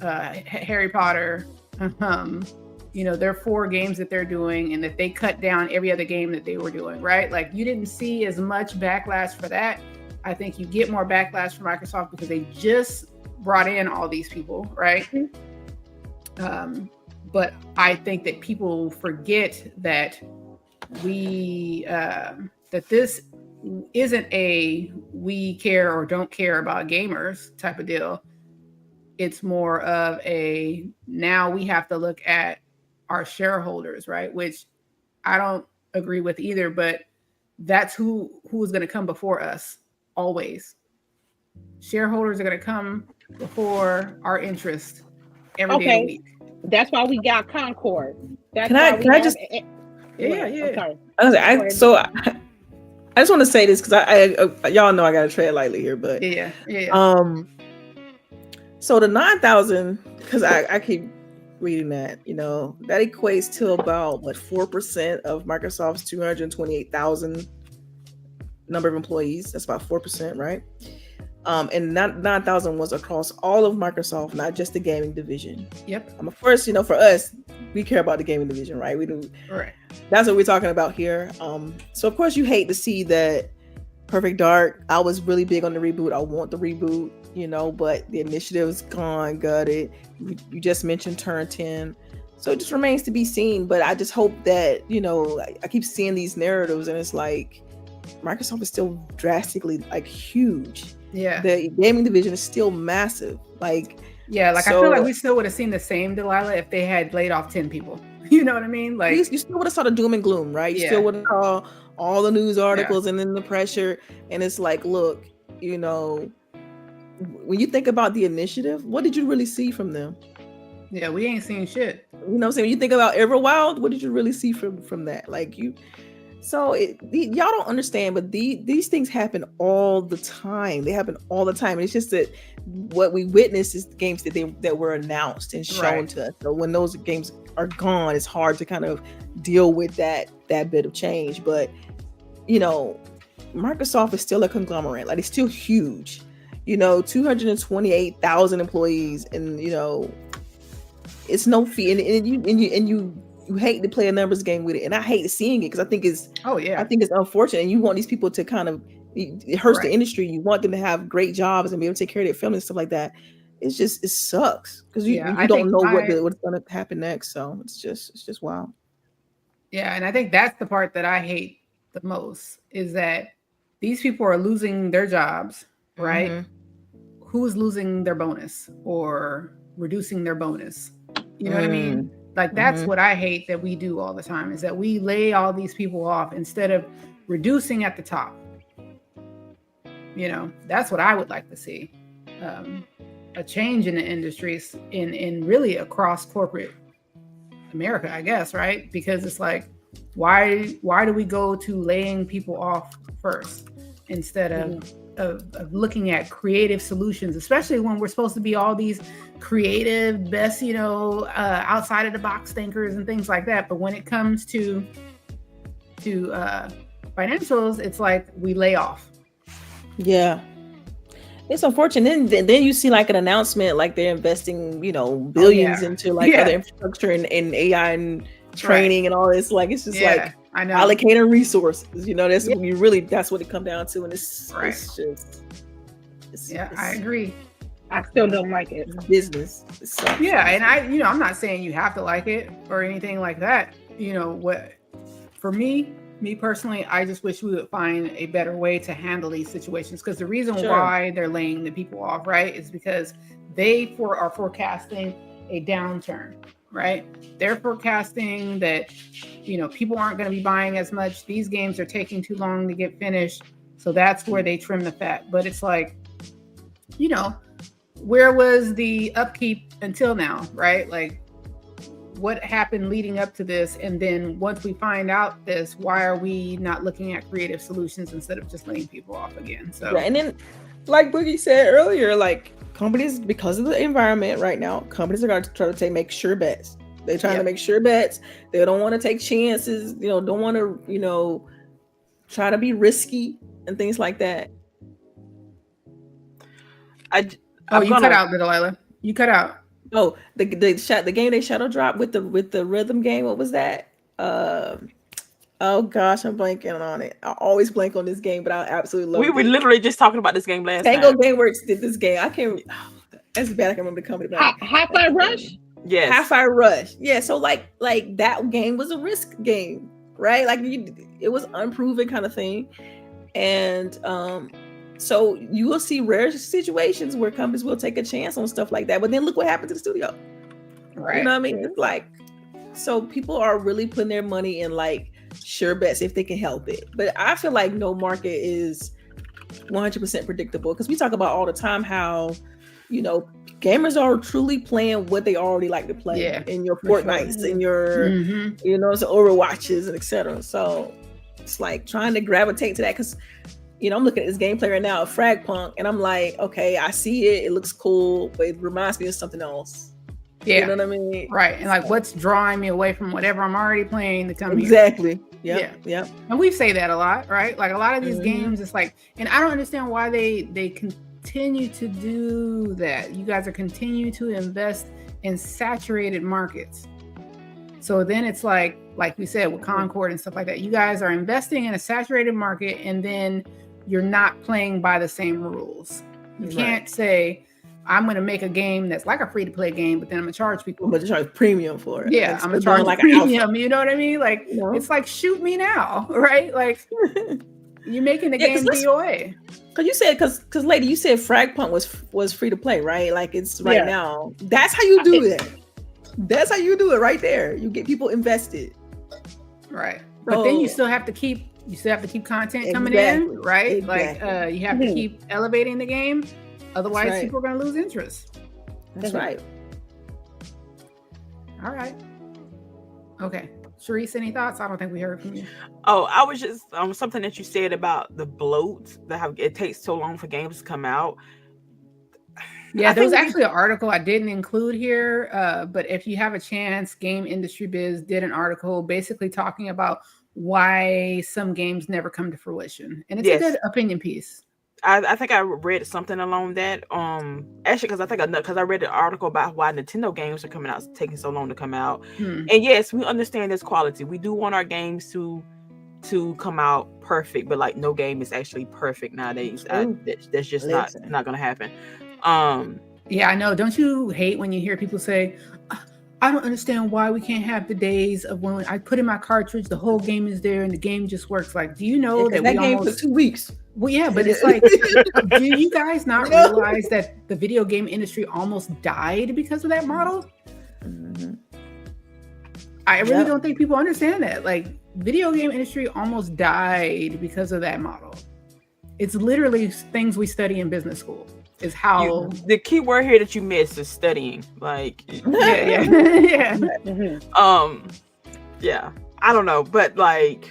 Harry Potter. There are 4 games that they're doing, and that they cut down every other game that they were doing, right? Like you didn't see as much backlash for that. I think you get more backlash from Microsoft because they just brought in all these people, right? But I think that people forget that that this isn't a we care or don't care about gamers type of deal. It's more of a now we have to look at our shareholders, right? Which I don't agree with either, but that's who's going to come before us always. Shareholders are going to come before our interest every day of the week. That's why we got Concord. That's Can I just? Yeah. I just want to say this because I y'all know I gotta tread lightly here, but yeah. So the 9,000, because I keep reading that, that equates to about 4% of Microsoft's 228,000 number of employees. That's about 4%, right? And 9,000 was across all of Microsoft, not just the gaming division. Yep. Of course, for us, we care about the gaming division, right? We do. Right. That's what we're talking about here. So of course you hate to see that Perfect Dark. I was really big on the reboot. I want the reboot, but the initiative's gone, gutted. You just mentioned Turn 10. So it just remains to be seen. But I just hope that, I keep seeing these narratives and it's like Microsoft is still drastically huge. Yeah. The gaming division is still massive. I feel like we still would have seen the same Delilah if they had laid off 10 people. You know what I mean? You still would have saw the doom and gloom, right? You still would have saw all the news articles and then the pressure. And it's like, look, when you think about the initiative, what did you really see from them? Yeah, we ain't seen shit. You know what I'm saying? When you think about Everwild, what did you really see from that? So y'all don't understand, but these things happen all the time. They happen all the time. And it's just that what we witness is the games that were announced and shown to us. So when those games are gone, it's hard to kind of deal with that bit of change. But Microsoft is still a conglomerate. It's still huge. 228,000 employees, and it's no fee. And you hate to play a numbers game with it, and I hate seeing it because I think it's unfortunate. And you want these people to kind of it hurts the industry. You want them to have great jobs and be able to take care of their family and stuff like that. It sucks because you don't know what's going to happen next. So it's just wild. Yeah, and I think that's the part that I hate the most is that these people are losing their jobs, right? Mm-hmm. Who's losing their bonus or reducing their bonus? You know what I mean? That's what I hate that we do all the time is that we lay all these people off instead of reducing at the top. That's what I would like to see. A change in the industries in really across corporate America, I guess, right? Because it's like, why do we go to laying people off first instead of looking at creative solutions, especially when we're supposed to be all these creative, best, outside of the box thinkers and things like that. But when it comes to financials, it's like we lay off. Yeah. It's unfortunate. Then you see an announcement they're investing, billions into other infrastructure and AI and training and all this. It's just I know allocating resources. That's what it comes down to. And it's I agree. I still don't like it. It's business. And I'm not saying you have to like it or anything like that. For me personally, I just wish we would find a better way to handle these situations. Because the reason why they're laying the people off, right, is because they are forecasting a downturn, right? They're forecasting that, people aren't going to be buying as much. These games are taking too long to get finished. So that's where they trim the fat. But it's like, where was the upkeep until now, right? What happened leading up to this? And then once we find out this, why are we not looking at creative solutions instead of just laying people off again? So and then like Boogie said earlier, companies, because of the environment right now, companies are going to try to make sure bets. They're trying to make sure bets. They don't want to take chances, don't want to, try to be risky and things like that. You cut out, Delilah. You cut out. Oh, the game they shadow dropped with the rhythm game. What was that? Oh gosh, I'm blanking on it. I always blank on this game, but I absolutely love it. We were literally just talking about this game last Tango Gameworks did this game. I can't. That's bad. I can remember the company. Hi-Fi Rush. Yes. Hi-Fi Rush. Yeah. So like that game was a risk game, right? Like it was unproven kind of thing, and so you will see rare situations where companies will take a chance on stuff like that. But then look what happened to the studio. Right. You know what I mean? It's like, so people are really putting their money in like sure bets if they can help it. But I feel like no market is 100% predictable, because we talk about all the time how, you know, gamers are truly playing what they already like to play in your Fortnites, in your, you know, so Overwatches and etc. So it's like trying to gravitate to that, because, you know, I'm looking at this gameplay right now, Frag Punk, and I'm like, okay, I see it, it looks cool, but it reminds me of something else. Yeah. You know what I mean? Right. And like, what's drawing me away from whatever I'm already playing to come here? Exactly. Yeah. And we say that a lot, right? Like a lot of these games, it's like, and I don't understand why they continue to do that. You guys are continuing to invest in saturated markets. So then it's like we said with Concord and stuff like that, you guys are investing in a saturated market, and then you're not playing by the same rules. You can't say, I'm going to make a game that's like a free-to-play game, but then I'm going to charge people. I'm going to charge premium for it. Yeah, I'm going to charge like premium. You know what I mean? Like, it's like, shoot me now, right? Like, you're making the game DOA. Because you said, because lady, you said Frag Punk was free-to-play, right? Like, it's right now. That's how you do it. That's how you do it right there. You get people invested. Right. But then you still have to keep content coming in, right? Exactly. Like, you have to keep elevating the game. Otherwise, people are going to lose interest. That's right. All right. Okay. CHAREECE, any thoughts? I don't think we heard from you. Oh, I was just something that you said about the bloat, that how it takes so long for games to come out. Yeah, there was actually an article I didn't include here, but if you have a chance, Game Industry Biz did an article basically talking about why some games never come to fruition. And it's a good opinion piece. I think I read something along that. Actually, because I read an article about why Nintendo games are coming out, taking so long to come out. And yes, we understand this quality. We do want our games to come out perfect, but like no game is actually perfect nowadays. That's just not going to happen. Yeah, I know. Don't you hate when you hear people say, I don't understand why we can't have the days of when I put in my cartridge, the whole game is there and the game just works. Like, do you know that we game took 2 weeks? Well, yeah, but it's like, do you guys not realize that the video game industry almost died because of that model? I really don't think people understand that. Like, video game industry almost died because of that model. It's literally things we study in business school. Is how the key word here that you missed is studying. Like, yeah. I don't know, but like,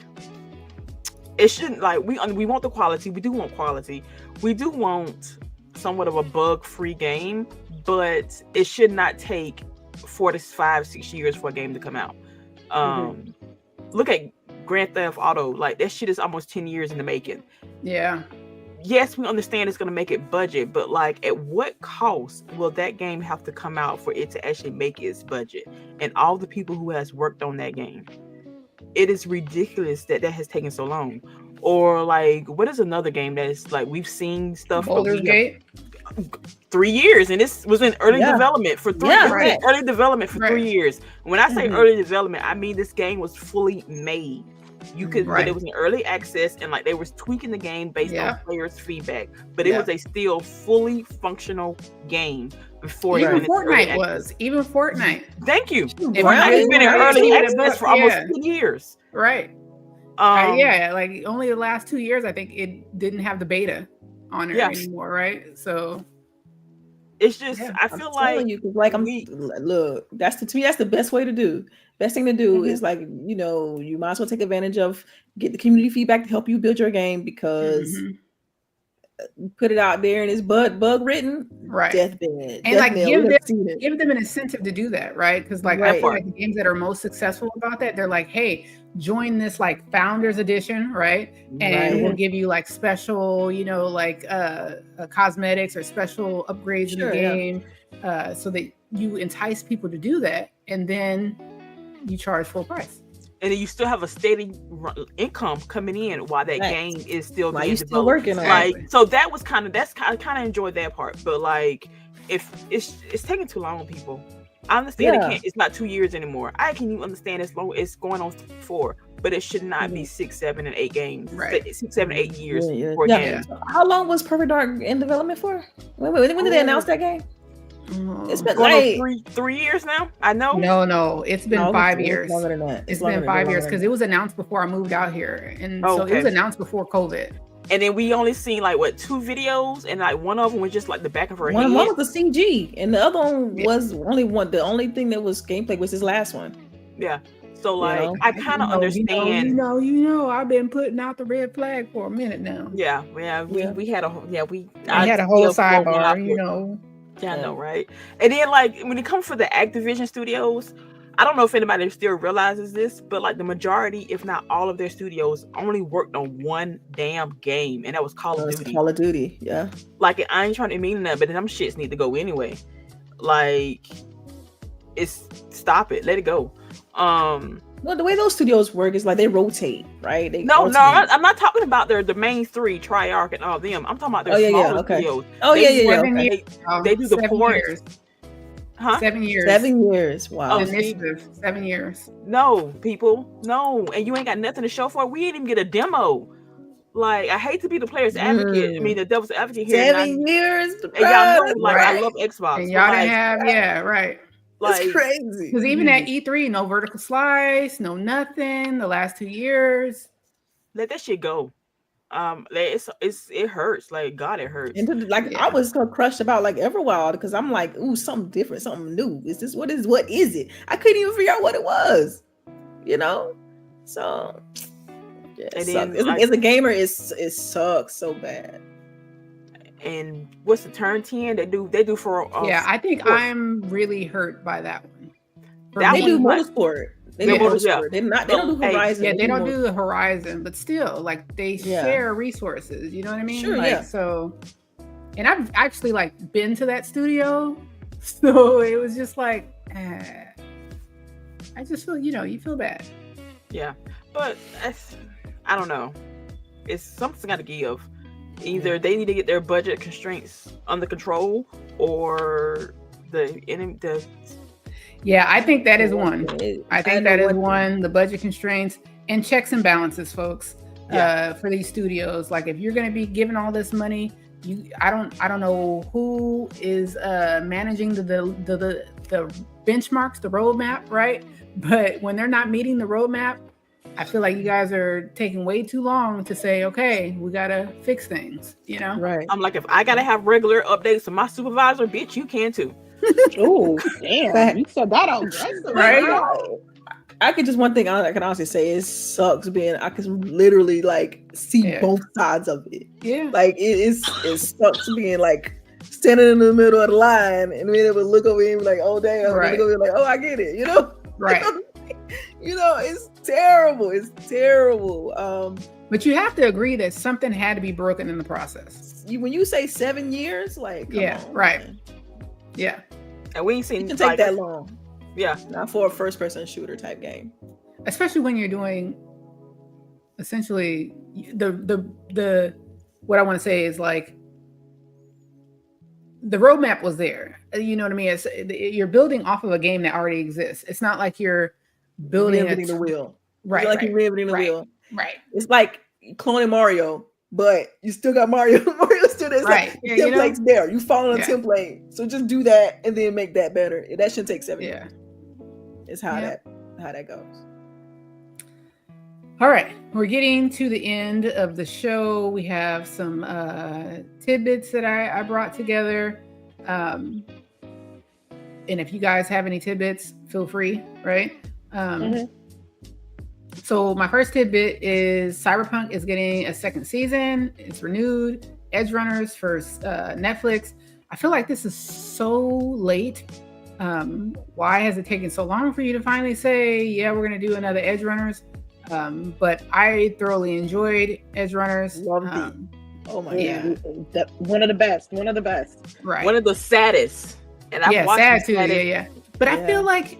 it shouldn't, like, we want the quality. We do want quality. We do want somewhat of a bug-free game, but it should not take 4 to 5, 6 years for a game to come out. Look at Grand Theft Auto. Like, that shit is almost 10 years in the making. Yeah. Yes, we understand it's going to make it budget, but like, at what cost will that game have to come out for it to actually make its budget? And all the people who has worked on that game, it is ridiculous that has taken so long. Or like, what is another game that is like, we've seen stuff. Baldur's Gate. 3 years, and this was in early development for 3 years. Early development for 3 years. When I say early development, I mean this game was fully made. You could, but it was in early access, and like they were tweaking the game based on players' feedback. But it was a still fully functional game before even Fortnite was. Even Fortnite. Thank you. It's been in early access for almost 2 years. Right. Like only the last 2 years, I think it didn't have the beta on it anymore. Right. So it's just, I feel like you, like look, that's the best way to do. Best thing to do is like, you know, you might as well take advantage of, get the community feedback to help you build your game, because put it out there and it's bug written, deathbed. And like give them an incentive to do that, right? Because like I feel like the games that are most successful about that, they're like, hey, join this like founders edition, right? And we'll give you like special, you know, like cosmetics or special upgrades in the game, so that you entice people to do that, and then you charge full price. And then you still have a steady income coming in while that game is still being developed. Working on like it. So that was kind of enjoyed that part. But like, if it's taking too long, people. I understand it can't. It's not 2 years anymore. I can even understand as long it's going on 4, but it should not be 6, 7, and 8 games. Right. 6, 7, 8 years for Yeah. games. How long was Perfect Dark in development for? When did they announce that game? It's been going on 3 years now. I know. No, it's been 5 years. It's longer than that. It's been 5 years because it was announced before I moved out here, and so it was announced before COVID. And then we only seen like 2 videos, and like one of them was just like the back of her head. One was the CG, and the other one was only one. The only thing that was gameplay was his last one. Yeah. So like I kind of understand. You know, I've been putting out the red flag for a minute now. We had a I had a whole sidebar, you know. Yeah, I know, right? And then like when it comes for the Activision studios, I don't know if anybody still realizes this, but like the majority, if not all of their studios, only worked on one damn game, and that was Call of Duty. Call of Duty, yeah. Like I ain't trying to mean that, but them shits need to go anyway. Like, stop it, let it go. Well, the way those studios work is like they rotate, right? No, I'm not talking about the main 3, Treyarch and all of them. I'm talking about their smaller studios. They do the ports. Huh? 7 years. 7 years. Wow. Initiative. 7 years. No, people. No. And you ain't got nothing to show for it. We didn't even get a demo. Like, I hate to be the player's advocate. I mean, the devil's advocate here. 7 years. And y'all know, like, I love Xbox. And y'all didn't have, right. That's crazy. Because even at E3, no vertical slice, no nothing. The last 2 years. Let that shit go. It hurts. Like, God, it hurts. And I was so crushed about like Everwild because I'm like, ooh, something different, something new. Is this what is it? I couldn't even figure out what it was, you know. So yeah, as a gamer, it sucks so bad. And what's the turn 10? They do for I think I'm really hurt by that one. They do motorsport. They don't do Horizon. Yeah, they don't do the Horizon, but still, like they share resources. You know what I mean? Sure, So, and I've actually like been to that studio, so it was just like, I just feel, you feel bad. Yeah, but I don't know. It's something's got to give. Either they need to get their budget constraints under control, or the Yeah, I think that is one. I think that is one. The budget constraints and checks and balances, folks. For these studios, like if you're going to be giving all this money, I don't know who is managing the benchmarks, the roadmap, right? But when they're not meeting the roadmap, I feel like you guys are taking way too long to say, okay, we got to fix things, Right. I'm like, if I got to have regular updates to my supervisor, bitch, you can too. Oh, damn. You said that aggressive. Right? I could just one thing I can honestly say is sucks I can literally like see both sides of it. Yeah. Like it sucks being like standing in the middle of the line and being able to look over and be like, oh damn, and go like, oh I get it, Right. It's terrible. It's terrible. But you have to agree that something had to be broken in the process. When you say 7 years, like come on, right. Man. Yeah. And we ain't seen it can take that long. Yeah. Not for a first-person shooter type game. Especially when you're doing essentially the what I want to say is like the roadmap was there. You know what I mean? You're building off of a game that already exists. It's not like you're building the wheel. Right. It's like you're reinventing the wheel. Right. It's like cloning Mario, but you still got Mario. Mario's still there. It's like the template's there. You follow the template. So just do that and then make that better. That shouldn't take 7 years. It's how that goes. All right. We're getting to the end of the show. We have some tidbits that I brought together. And if you guys have any tidbits, feel free, right? So my first tidbit is Cyberpunk is getting a second season. It's renewed. Edge Runners for Netflix. I feel like this is so late. Why has it taken so long for you to finally say, yeah, we're going to do another Edge Runners? But I thoroughly enjoyed Edge Runners. Loved it. Oh my God. One of the best. Right. One of the saddest. And I've watched sad too. saddest. Yeah. But I feel like,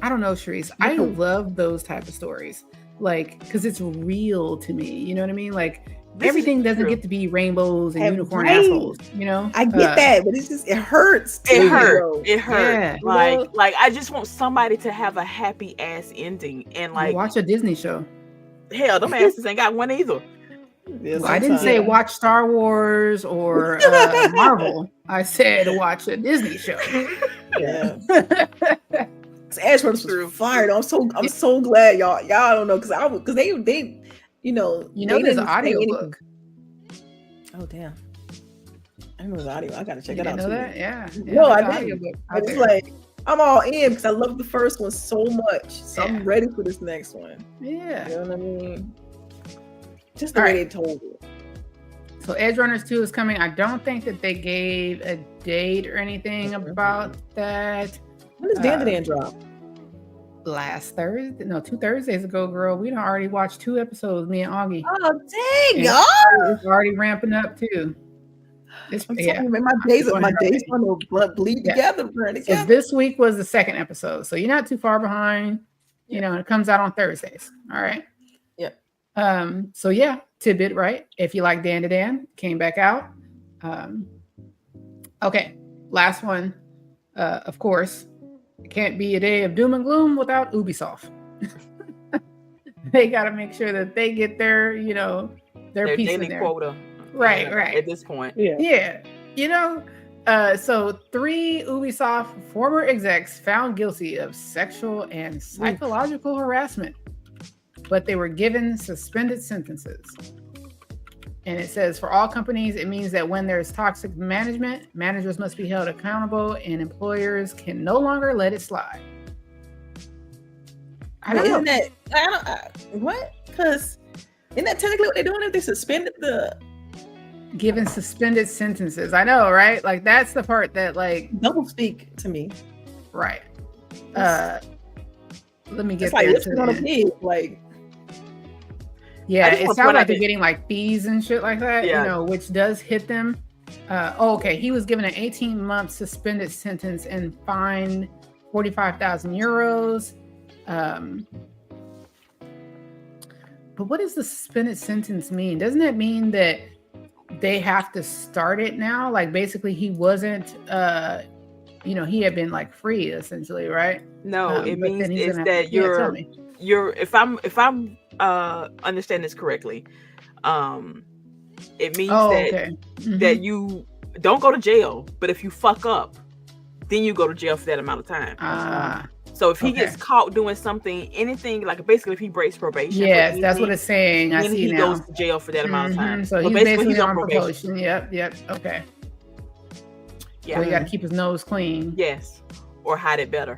I don't know, CHAREECE. I love those type of stories. Like, because it's real to me. You know what I mean? Like, everything doesn't get to be rainbows and And unicorn right. assholes, you know. I get that, but it's just it hurts. It too, hurt. bro. It hurt. Yeah. Like I just want somebody to have a happy ass ending. And like, Watch a Disney show. hell, them asses ain't got one either. Yeah, Well, I didn't say sometimes. watch Star Wars or Marvel. I said watch a Disney show. Yeah. Ash Brothers was fired. I'm so glad y'all don't know because they you know You they know, there's didn't an say audio anything. book. Oh damn! I know there's audio. I gotta check You that out. didn't know too. that? Yeah. No, there's I an didn't. audiobook I out was there. like, I'm all in because I love the first one so much. So Yeah. I'm ready for this next one. Yeah. You know what I mean? Just the All way right. they told it. So Edge Runners 2 is coming. I don't think that they gave a date or anything about that. When does Dan drop? Last Thursday, no, 2 Thursdays ago, girl. We done already watched 2 episodes, me and Augie. Oh dang, And y'all! it's already ramping up too. I'm telling you, man, my days gonna bleed together, burn So together. this week was the 2nd episode, so you're not too far behind. You know, it comes out on Thursdays. All right. Yep. So yeah, tidbit, right? If you like Dan to Dan, came back out. Okay, last one. Of course, it can't be a day of doom and gloom without Ubisoft. They got to make sure that they get their, you know, their piece daily in there. quota. Right, Yeah, right. At this point. Yeah. You know, so 3 Ubisoft former execs found guilty of sexual and psychological harassment, but they were given suspended sentences. And it says for all companies, it means that when there's toxic management, managers must be held accountable and employers can no longer let it slide. I don't know. What? Because isn't that technically what they're doing if they suspended the Given suspended sentences. I know, right? Like that's the part that like double speak to me. right. Let me get It's like there what's to the going end. to be like. Yeah, I just it want to sounds point like out they're that- getting like fees and shit like that, Yeah. you know, which does hit them. Okay, he was given an 18-month suspended sentence and fined 45,000 euros. But what does the suspended sentence mean? Doesn't that mean that they have to start it now? Like basically he wasn't, you know, he had been like free essentially, right? No, it but means then he's it's gonna that have to- yeah, tell me. you're if I'm understand this correctly, it means Oh, that okay. Mhm. that you don't go to jail, but if you fuck up, then you go to jail for that amount of time. So if he gets okay. caught doing something, anything like basically if he breaks probation, for Yes, that's what anything, it's saying. I then see he now. goes to jail for that amount of time. So But he's basically on probation. Yep. Okay. Yeah. So you got to keep his nose clean Yes, or hide it better.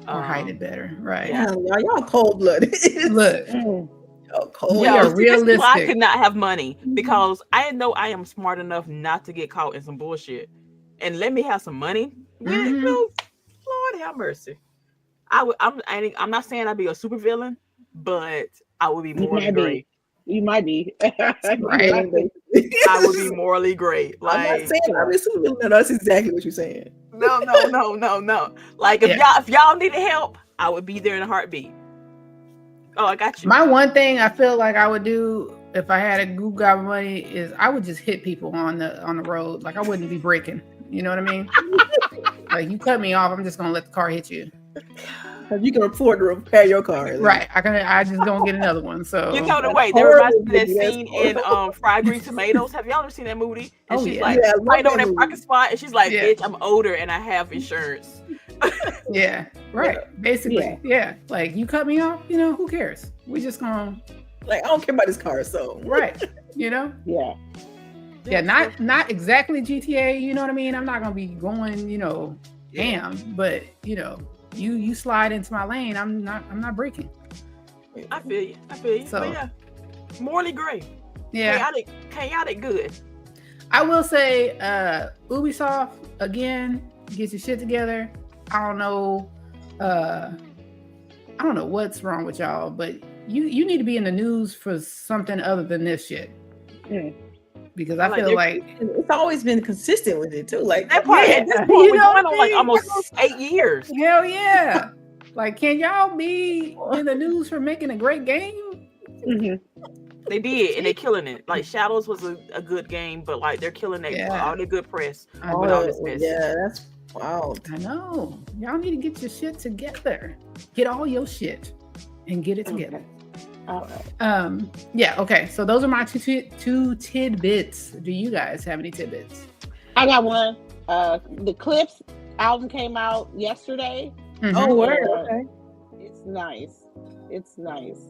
or hide it better, right? Yeah, y'all cold blooded. Look, y'all cold. We Yo, are see, this is why I realistic. could not have money because I know I am smart enough not to get caught in some bullshit, and let me have some money. Mhm. No, Lord have mercy. I'm not saying I'd be a super villain, but I would be You morally might be. great. You might be. Right. I would be morally great. I'm not Like saying I'm assuming no, that's exactly what you're saying. no. Like if y'all needed help, I would be there in a heartbeat. Oh, I got you. my one thing I feel like I would do if I had a Google Goblin money is I would just hit people on the road. Like I wouldn't be braking. You know what I mean? Like you cut me off, I'm just gonna let the car hit you. You can afford to repair your car. Right. I just don't get another one. So You know the way that horrible, reminds me of that Biggie, that's scene in Fried Green Tomatoes. Have y'all ever seen that movie? And Oh, she's yeah. like Yeah, I love right that over that movie. parking spot, and she's like, Yeah. "Bitch, I'm older and I have insurance." yeah, right. Basically, yeah. Like you cut me off, you know, who cares? We just gonna Like I don't care about this car, so right. You know? Yeah. Yeah, not exactly GTA, you know what I mean? I'm not gonna be going, you know, ham, but you know, you slide into my lane, I'm not braking. I feel you. So- But yeah, morally great. Yeah. Chaotic good. I will say, Ubisoft again, get your shit together. I don't know what's wrong with y'all, but you need to be in the news for something other than this shit. Mm. Because I Like feel they're- like it's always been consistent with it too. Like That part Yeah, at this you point we're know going what on I like mean? almost 8 years. hell yeah. Like, can y'all be in the news for making a great game? Mhm. They did, and they're killing it. Like Shadows was a good game, but like they're killing it. Yeah. All the good press I with all this mess. Yeah, that's wild. I know. Y'all need to get your shit together. Get all your shit and get it together. All right. Yeah, okay. So those are my two tidbits. Do you guys have any tidbits? I got one. The Clips album came out yesterday. Mhm. Oh, word. Yeah. Okay. It's nice. It's nice.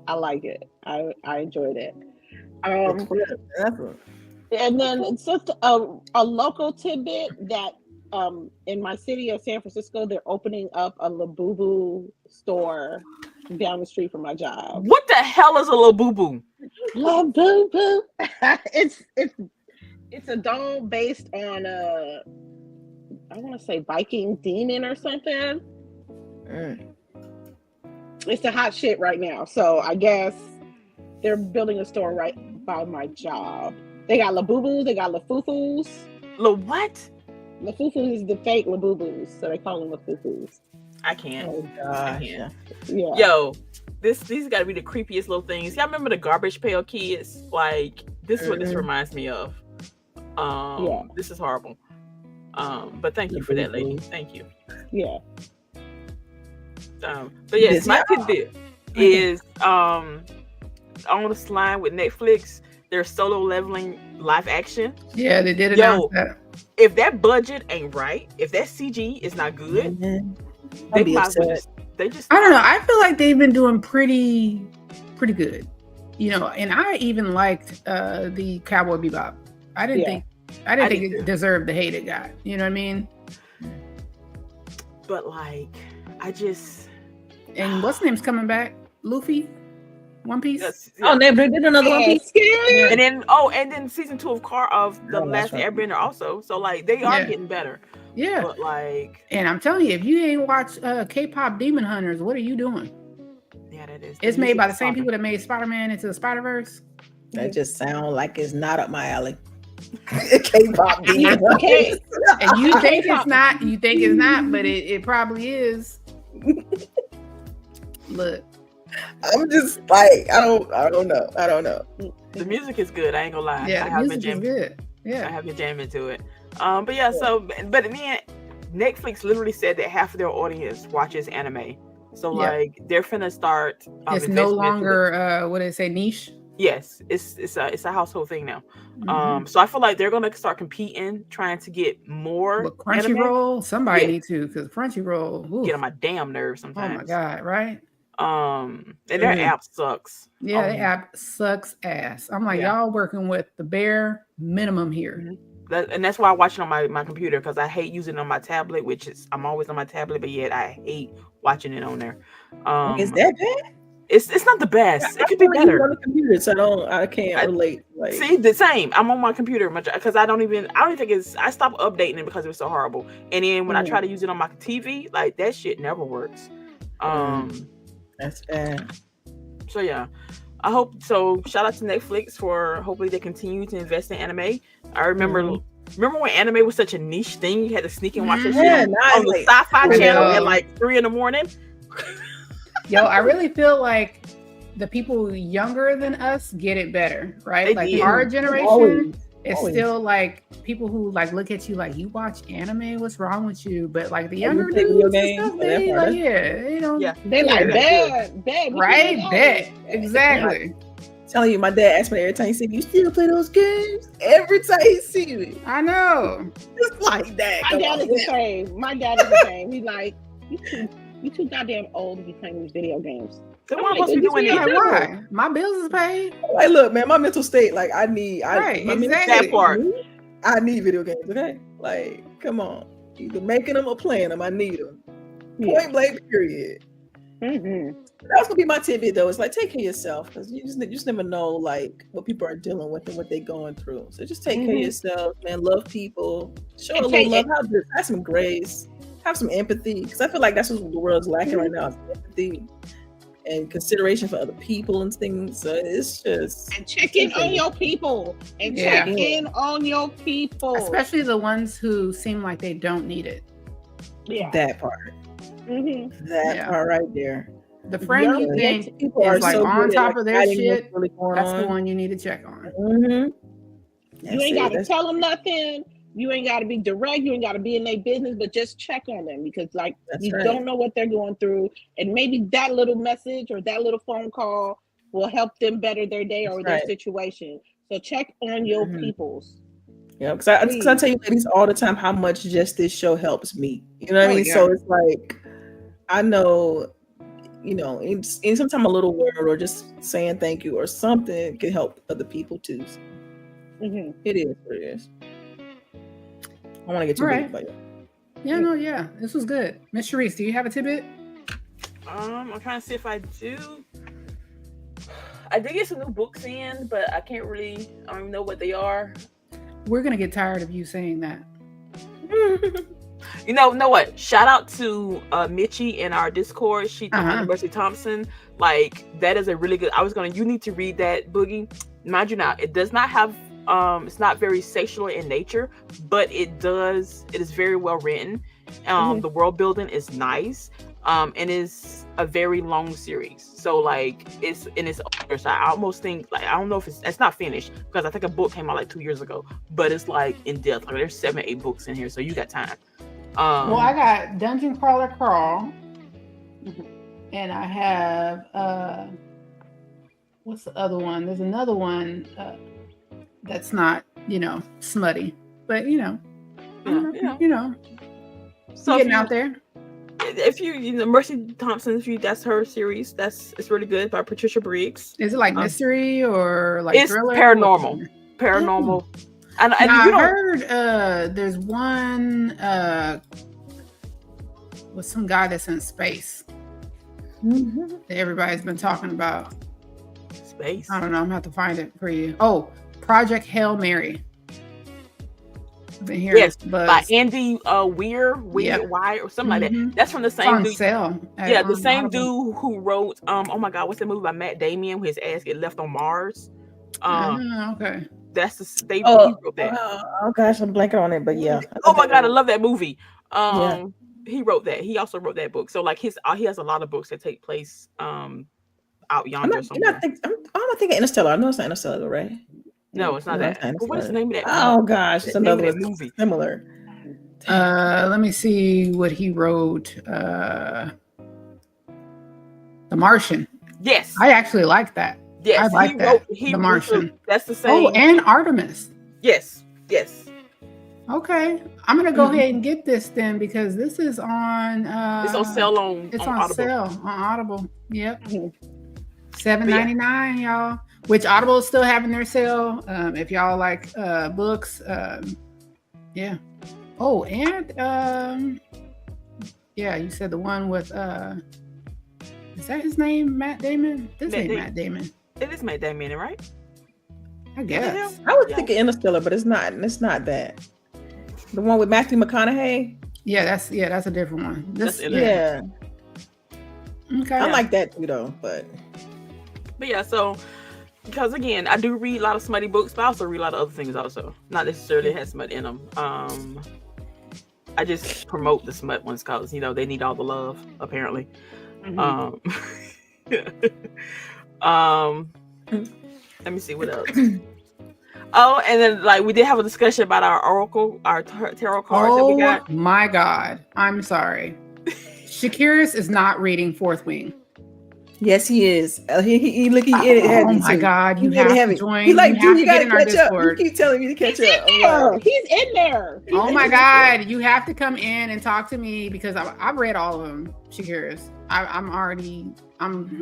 I like it. I enjoyed it. And then it's just a local tidbit that in my city of San Francisco, they're opening up a LBOOGIE store down the street from my job. What the hell is a LBOOGIE? LBOOGIE. It's a doll based on I want to say Viking demon or something. It's the hot shit right now. So I guess they're building a store right by my job. They got LBOOGIEs, they got LaFoofus. What? LaFoofus is the fake LBOOGIEs, so they call them LaFoofus. I can't. Oh I gosh. can't. Yeah. Yo, these got to be the creepiest little things. Y'all remember the Garbage Pail Kids? Like, this is what this reminds me of. This is horrible. But thank you for that, lady. Thank you. Yeah. But yes, my tidbit is on this line with Netflix. Their solo leveling live action. Yeah, they did announce that. If that budget ain't right, if that CG is not good, they just. I don't know. I feel like they've been doing pretty good. You know, and I even liked the Cowboy Bebop. I didn't think it deserved the hate it got. You know what I mean? But like, I just. And what's name's coming back? Luffy? One Piece? Yes, Oh, they did another One Piece. And then season 2 of The Last Airbender also. So like they are getting better. Yeah. But like, and I'm telling you, if you ain't watched K-pop Demon Hunters, what are you doing? Yeah, that is. It's made by the same people that made Spider-Man Into the Spider-Verse. That just sounds like it's not up my alley. K-pop Demon Hunters. And you think it's not, but it probably is. Look. I'm just like, I don't know. The music is good. I ain't gonna lie. Yeah, the music is good. Yeah, I have been jamming to it. But yeah, so but then Netflix literally said that half of their audience watches anime. So like they're finna start. It's no longer what do they say, niche? Yes, it's a household thing now. So I feel like they're gonna start competing, trying to get more. But Crunchyroll, somebody need to, because Crunchyroll get on my damn nerves sometimes. Oh my god, right? And their app sucks. Yeah, the app sucks ass. I'm like, y'all working with the bare minimum here. And that's why I watch it on my computer, because I hate using it on my tablet, which is I'm always on my tablet, but yet I hate watching it on there. Is that bad? It's not the best. It could be better on the computer, so I can't relate. Like, see, the same. I'm on my computer much because I don't even think it's. I stopped updating it because it was so horrible. And then when I try to use it on my TV, like that shit never works. That's bad. So yeah, I hope so. Shout out to Netflix for hopefully they continue to invest in anime. I remember when anime was such a niche thing. You had to sneak and watch that shit on the Sci-Fi channel at like 3 a.m. Yo, I really feel like the people younger than us get it better, right? Like our generation is still like people who like look at you like, you watch anime, what's wrong with you? But like the younger dudes and stuff, they like, they like bad, right? Bad, exactly. Telling you, my dad asks me every time he see me, you still play those games? Every time he see me, I know. Just like that. My dad is the same. My dad is the same. He's like, you too goddamn old to be playing these video games. So what am I supposed to be doing that? Why? My bills is paid. Like, look, man, my mental state, like, I need that part. I need video games, okay? Like, come on. Either making them or playing them, I need them. Point blank, period. That's gonna be my tidbit, though. It's like, take care of yourself, because you just never know, like, what people are dealing with and what they're going through. So just take care of yourself, man. Love people. Show a little love. Have some grace. Have some empathy, because I feel like that's what the world's lacking right now, is empathy and consideration for other people and things. So it's just and check in on your people check in on your people, especially the ones who seem like they don't need it. That part. That part right there. The friend you think people is are like so on good at, top like, of their hiding what's shit. really going That's the on. one you need to check on. You ain't got to tell them nothing. You ain't got to be direct. You ain't got to be in their business, but just check on them because, like, you don't know what they're going through, and maybe that little message or that little phone call will help them better their day or their situation. So check on your peoples. Yeah, because I tell you ladies all the time how much just this show helps me. You know what I mean? Yeah. So it's like, I know, you know, in sometimes a little word or just saying thank you or something can help other people too. It is what it is. I want to get too big, but yeah. This was good. Miss CHAREECE, do you have a tidbit? I'm trying to see if I do. I did get some new books in, but I don't even know what they are. We're gonna get tired of you saying that. You know what? Shout out to Mitchie in our Discord. She told Mercy Thompson. Like, that is a really good. You need to read that, Boogie. Mind you now, it does not have it's not very sexual in nature, but it is very well written. The world building is nice. And is a very long series. So like it's older. So I almost think, like, I don't know if it's not finished because I think a book came out like 2 years ago, but it's like in depth. Like there's 7-8 books in here, so you got time. Well, I got Dungeon Crawler Crawl, and I have what's the other one? There's another one that's not, smutty, but so getting out there. If Mercy Thompson, that's her series. It's really good, by Patricia Briggs. Is it like mystery or like it's thriller? Paranormal. And I heard there's one with some guy that's in space that everybody's been talking about. Space? I don't know. I'm gonna have to find it for you. Oh, Project Hail Mary. Yes, by Andy Weir, Y or something like that. That's from the same dude. The same dude who wrote oh my god, what's the movie by Matt Damon where his ass get left on Mars? Okay. That's he wrote that. Oh gosh, I'm blanking on it, but yeah. Oh my god, I love that movie. He wrote that. He also wrote that book. So like he has a lot of books that take place out yonder somewhere. I'm not thinking Interstellar. I know it's not Interstellar, right? No, it's not that. But what is the name of that? Oh gosh, it's another movie similar. Let me see what he wrote. The Martian. Yes, I actually like that. Yes, I like that. The Martian. That's the same. Oh, and Artemis. Yes. Okay, I'm gonna go ahead and get this then because this is on. It's on sale on. It's on Audible. Sale on Audible. Yep. $7.99, y'all. Which Audible is still having their sale. If y'all like books, yeah. Oh, and you said the one with is that his name? Matt Damon? This ain't Matt Damon. It is Matt Damon, right? I guess. I was thinking Interstellar, but it's not. It's not that. The one with Matthew McConaughey. Yeah, that's a different one. Yeah. Okay. I like that too, though. But yeah, so. Because again, I do read a lot of smutty books, but I also read a lot of other things also. Not necessarily has smut in them. I just promote the smut ones because they need all the love, apparently. Let me see what else. Oh, and then we did have a discussion about our tarot cards that we got. Oh my god. I'm sorry. CHAREECE is not reading Fourth Wing. Yes, he is. He oh my god, you have to join. He's like, you gotta get in our Discord. You keep telling me to catch up. He's in there. Oh my god, you have to come in and talk to me because I've read all of them. CHAREECE. I'm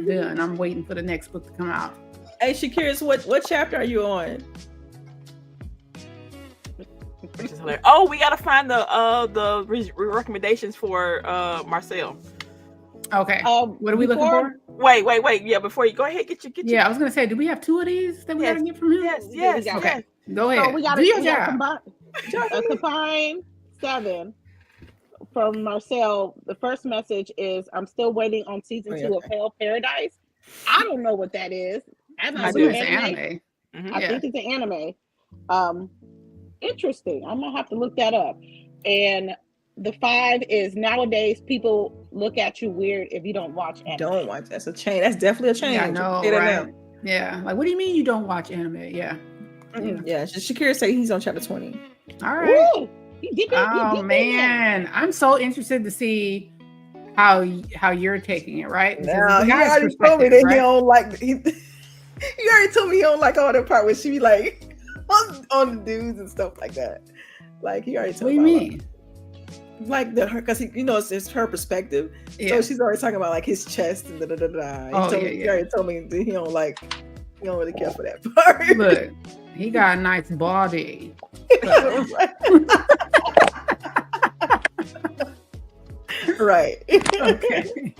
done. I'm waiting for the next book to come out. Hey, CHAREECE, what chapter are you on? Which is hilarious. Oh, we gotta find the recommendations for Marcel. Okay. What are we looking for? Wait. Yeah, before you go ahead, get your. Yeah, I was gonna say, do we have 2 of these that we gotta get from him? Yes. Okay. Go ahead. So we gotta combine 7 from Marcel. The first message is, I'm still waiting on season 2 of Hell Paradise. I don't know what that is. I do. It's anime. I think it's an anime. Interesting. I'm gonna have to look that up. And The 5 is nowadays people look at you weird if you don't watch anime. Don't watch. That's a change. That's definitely a change. Yeah, I know, Say that right? now. Yeah. Like, what do you mean you don't watch anime? Yeah. Yeah, Shakira said he's on chapter 20. All right. Ooh, you deep in, Oh you deep in man, I'm so interested to see how you're taking it, right? Because Now, the he guy's already told me perspective, that he right? don't like. He already told me he don't like all that part where she be like on the dudes and stuff like that. Like he already told What do you me. mean? Like her, because it's her perspective. Yeah. So she's always talking about like his chest and da da da da. He already told me that he don't really care for that part. Look, he got a nice body. Right. Okay.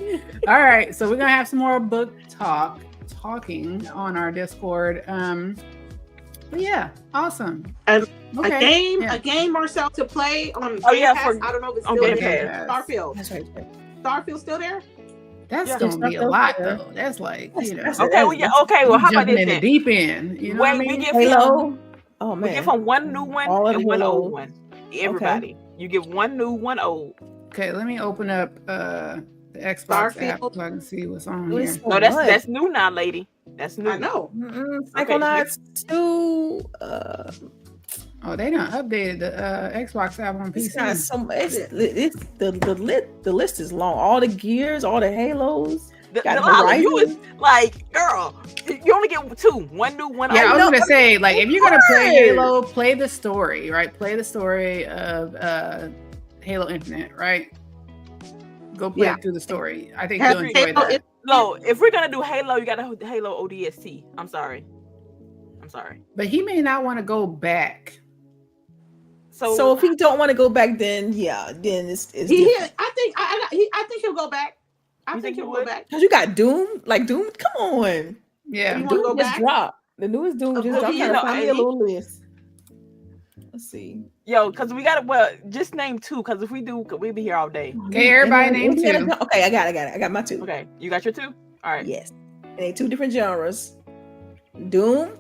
All right. So we're gonna have some more book talking on our Discord. But yeah, awesome. And Okay. a game, Marcel, to play on Oh, yeah, Game Pass. I don't know if it's on still Game there. Pass. Starfield. That's right. Starfield still there? That's Yeah. gonna be a Starfield lot there. though. That's like, you know, That's- Okay, well, yeah, okay. Well, how about jumping this in the then? deep end. You know what I Wait, we mean? give Halo. him, Oh we give man. him one new one All of and one Halo. old one. Everybody, you give one new, one old. Okay, let me open up the Xbox app Starfield. so I can see what's on It's here. so No, that's much. new now, lady. That's new. I know. Psychonauts 2. Oh, they done updated the Xbox app on It's got PC. so much. The list is long. All the gears, all the Halos. Got Delilah, you was Horizon. like, girl, you only get two. One new, one Yeah, I old. was know, gonna say, like, if you're gonna play hard. Halo, play the story, right? Play the story of Halo Infinite, right? Go play Yeah. through the story. I think Have you'll enjoy Halo that. No, if we're gonna do Halo, you got to Halo ODST. I'm sorry. But he may not want to go back. So if he don't want to go back, then it's He, different. I think he'll go back. I You think think he he'll would? go back. Cause you got Doom, like Doom. Come on, Yeah. You wanna Doom go just back? dropped. The newest Doom just Oh, dropped. I'm he trying to know, find me a and he- little list. Let's see. Yo, because we got to, well, just name two, because if we do, we'll be here all day. Okay, everybody name two. Okay, I got it. I got my two. Okay, you got your two? All right. Yes, and they two different genres: Doom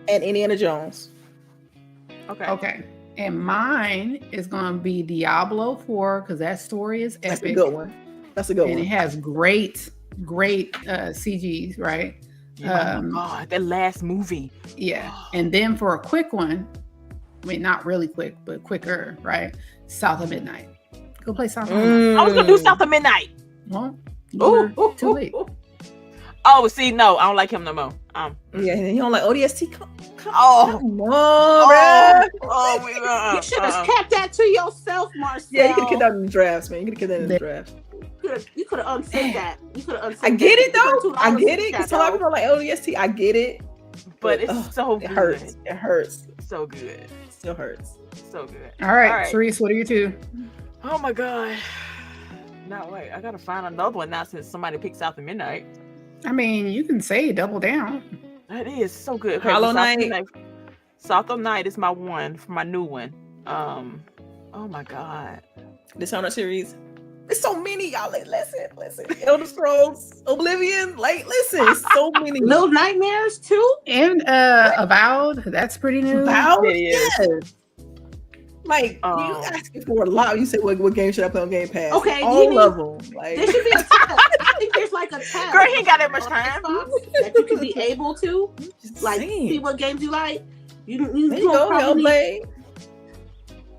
and Indiana Jones. Okay. Okay. And mine is gonna be Diablo 4 because that story is That's a epic. good one. That's a good And it one. has great CGs, right? Oh my God, that last movie. Yeah. And then for a quick one, I mean, not really quick, but quicker, right? South of Midnight. Go play South of Midnight. I was going to do South of Midnight. Well, Ooh, you're too late. Oh, see, no, I don't like him no more. Yeah, and you don't like ODST? Come Oh. on, bruh. You should have kept that to yourself, Marcel. Yeah, you could have kept that in the drafts, man. You could have kept that in the draft. You could have unsaid that. You could have unsaid I get it that. You though. could've I $2 get it. in Because that, a lot of though. people are like ODST. I get it. But it's ugh, so it good. hurts. It hurts. So good. It still hurts. So good. All right, All right. Charisse, what are your two? Oh my God. No, wait, I got to find another one now since somebody picked South of Midnight. I mean, you can say double down. That is so good. Okay, Hollow South of Knight. Midnight. South of Night is my one for my new one. Oh my God. Dishonored series. There's so many, y'all. Listen. Elder Scrolls, Oblivion. Like, listen, it's so many. Little Nightmares too. And Avowed, that's pretty new. Avowed? It is. Yes. Like, you asking for a lot. You say, what game should I play on Game Pass? Okay, all of them. Like, There should be a test. I think there's like a test. Girl, he ain't got that much on time. Xbox that you can be able to just like saying. see what games you like. You There you go, probably- Hellblade.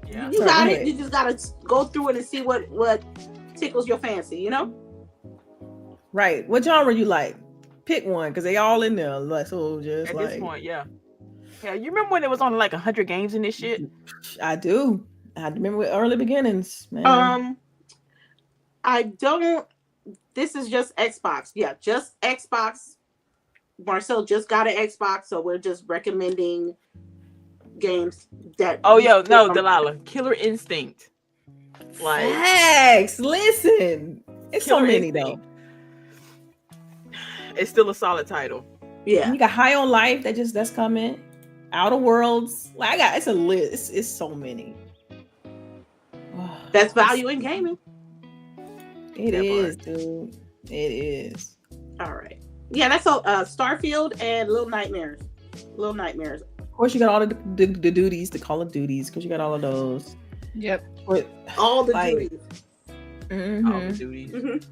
Yeah. You Sorry, got go it. ahead. You just gotta go through it and see what tickles your fancy. You know. Right. What genre you like? Pick one, because they all in there. Like, so just At like this point, yeah. Yeah, you remember when there was only like 100 games in this shit? I do. I remember with early beginnings, man. I don't. This is just Xbox. Yeah, just Xbox. Marcel just got an Xbox, so we're just recommending games that. Oh, yo, no, Delilah. Killer Instinct. Like, Facts. Listen, it's so Killer many Instinct. It's still a solid title. though. Yeah. You got High on Life that's coming. Outer Worlds. Like, it's a list. It's so many. That's value in gaming. It That is, dude. It is. All right. Yeah, that's all. Starfield and Little Nightmares. Little Nightmares. Of course, you got all the duties, the Call of Duties, because you got all of those. Yep. With All the like, duties. All the duties.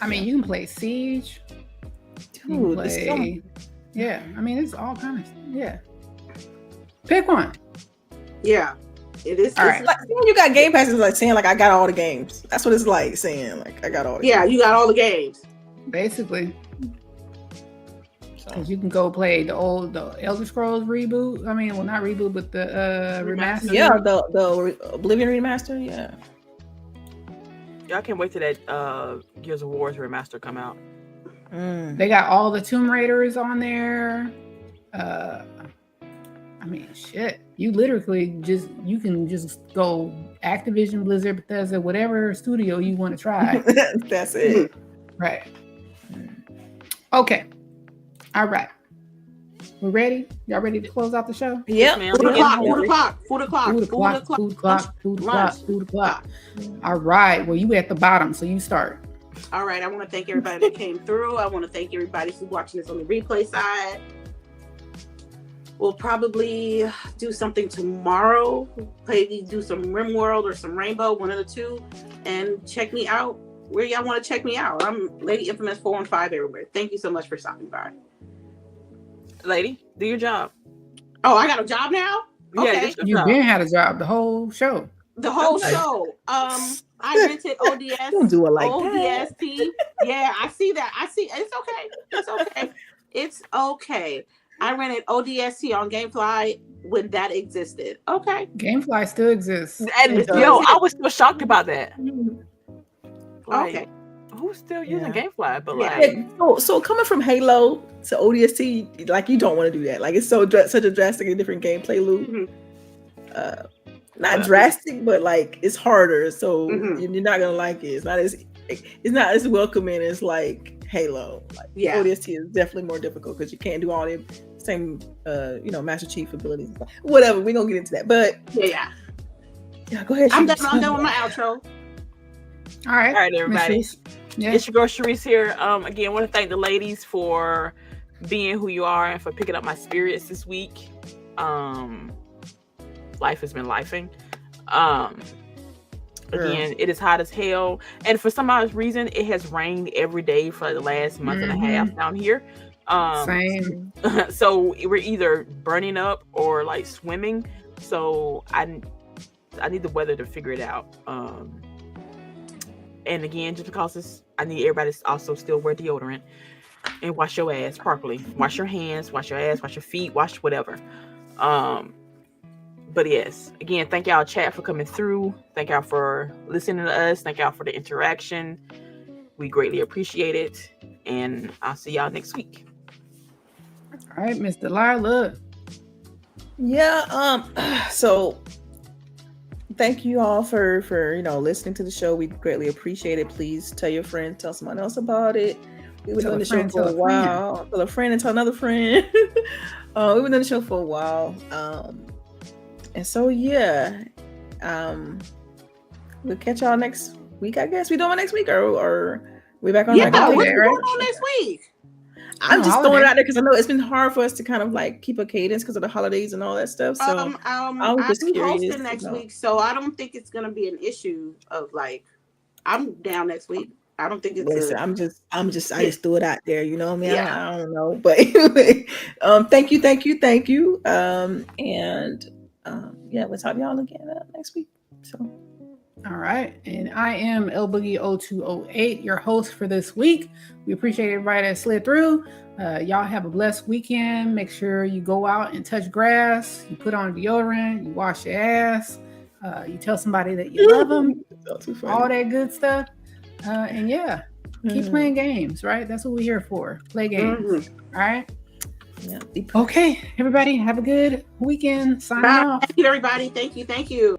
I mean, you can play Siege. You dude, can it's play, yeah. I mean, it's all kinds. Yeah. Pick one. Yeah. It is. All it's right. like when you got Game Pass, it's like saying like I got all the games. That's what it's like saying like I got all the Yeah, you got all the games. Basically, games. because you can go play the Elder Scrolls reboot. I mean, well, not reboot, but the remaster. Yeah, the Oblivion remaster. Yeah. Y'all can't wait till that Gears of War's remaster come out. They got all the Tomb Raiders on there. I mean, shit. You literally you can just go Activision, Blizzard, Bethesda, whatever studio you want to try. That's it. Right. Okay. All right. We ready? Y'all ready to close out the show? Yep. ma'am. Food o'clock. Yeah. Food o'clock. Food o'clock. Food o'clock. Food o'clock. Food o'clock. Food o'clock. All right. Well, you at the bottom, so you start. All right. I want to thank everybody that came through. I want to thank everybody who's watching this on the replay side. We'll probably do something tomorrow. Maybe do some RimWorld or some Rainbow, one of the two. And check me out where y'all want to check me out. I'm Lady Infamous 415 everywhere. Thank you so much for stopping by. Lady, do your job. Oh, I got a job now? Okay. Yeah, just your You've job. been had a job the whole show. The whole Okay. show. I rented ODS. Don't do it like that. ODST. Yeah, I see that. I see. It's okay. It's okay. It's okay. I rented ODST on GameFly when that existed. Okay. Gamefly still exists. And It yo, does. I was so shocked about that. Like, Okay. who's still using Yeah. GameFly? But Yeah. like, So coming from Halo to ODST, like you don't want to do that. Like it's such a drastically different gameplay loop. Mhm. Not drastic, but like it's harder. So Mhm. you're not gonna like it. It's not as welcoming as like Halo. Like Yeah. ODST is definitely more difficult because you can't do all the same Master Chief abilities. Whatever, we're gonna get into that. But Yeah. go ahead. I'm Sharice. done with my outro. All right. all right, everybody. Miss Reese. Yeah. It's your girl Charisse here. Again, I want to thank the ladies for being who you are and for picking up my spirits this week. Life has been lifing. Again, it is hot as hell, and for some odd reason, it has rained every day for the last month and a half down here. Same. So we're either burning up or like swimming. So I need the weather to figure it out. And again, just because I need everybody to also still wear deodorant and wash your ass properly. Wash your hands, wash your ass, wash your feet, wash whatever. But yes, again, thank y'all chat for coming through. Thank y'all for listening to us. Thank y'all for the interaction. We greatly appreciate it. And I'll see y'all next week. All right, Miss Delilah. Yeah. So thank you all for listening to the show. We greatly appreciate it. Please tell your friends, tell someone else about it. We've been doing the show for a while. Tell a friend and tell another friend. We've been doing the show for a while. And so yeah. We'll catch y'all next week, I guess. We doing it next week or we back on Yeah, regular what's day, going right? on next week? I'm just holiday. throwing it out there because I know it's been hard for us to kind of like keep a cadence because of the holidays and all that stuff. So I'm just curious hosting to next know. week, so I don't think it's gonna be an issue of like I'm down next week. I don't think it's listen, I just threw it out there, you know what I mean? Yeah. I don't know. But anyway, thank you. Yeah, we'll talk to y'all again next week. So All right. And I am LBOOGIE0208, your host for this week. We appreciate everybody that slid through. Y'all have a blessed weekend. Make sure you go out and touch grass. You put on deodorant. You wash your ass. You tell somebody that you love them. All that good stuff. And yeah, keep playing games, right? That's what we're here for. Play games. All right. Yeah. Okay, everybody, have a good weekend. Signing Bye. off. Thank you, everybody. Thank you.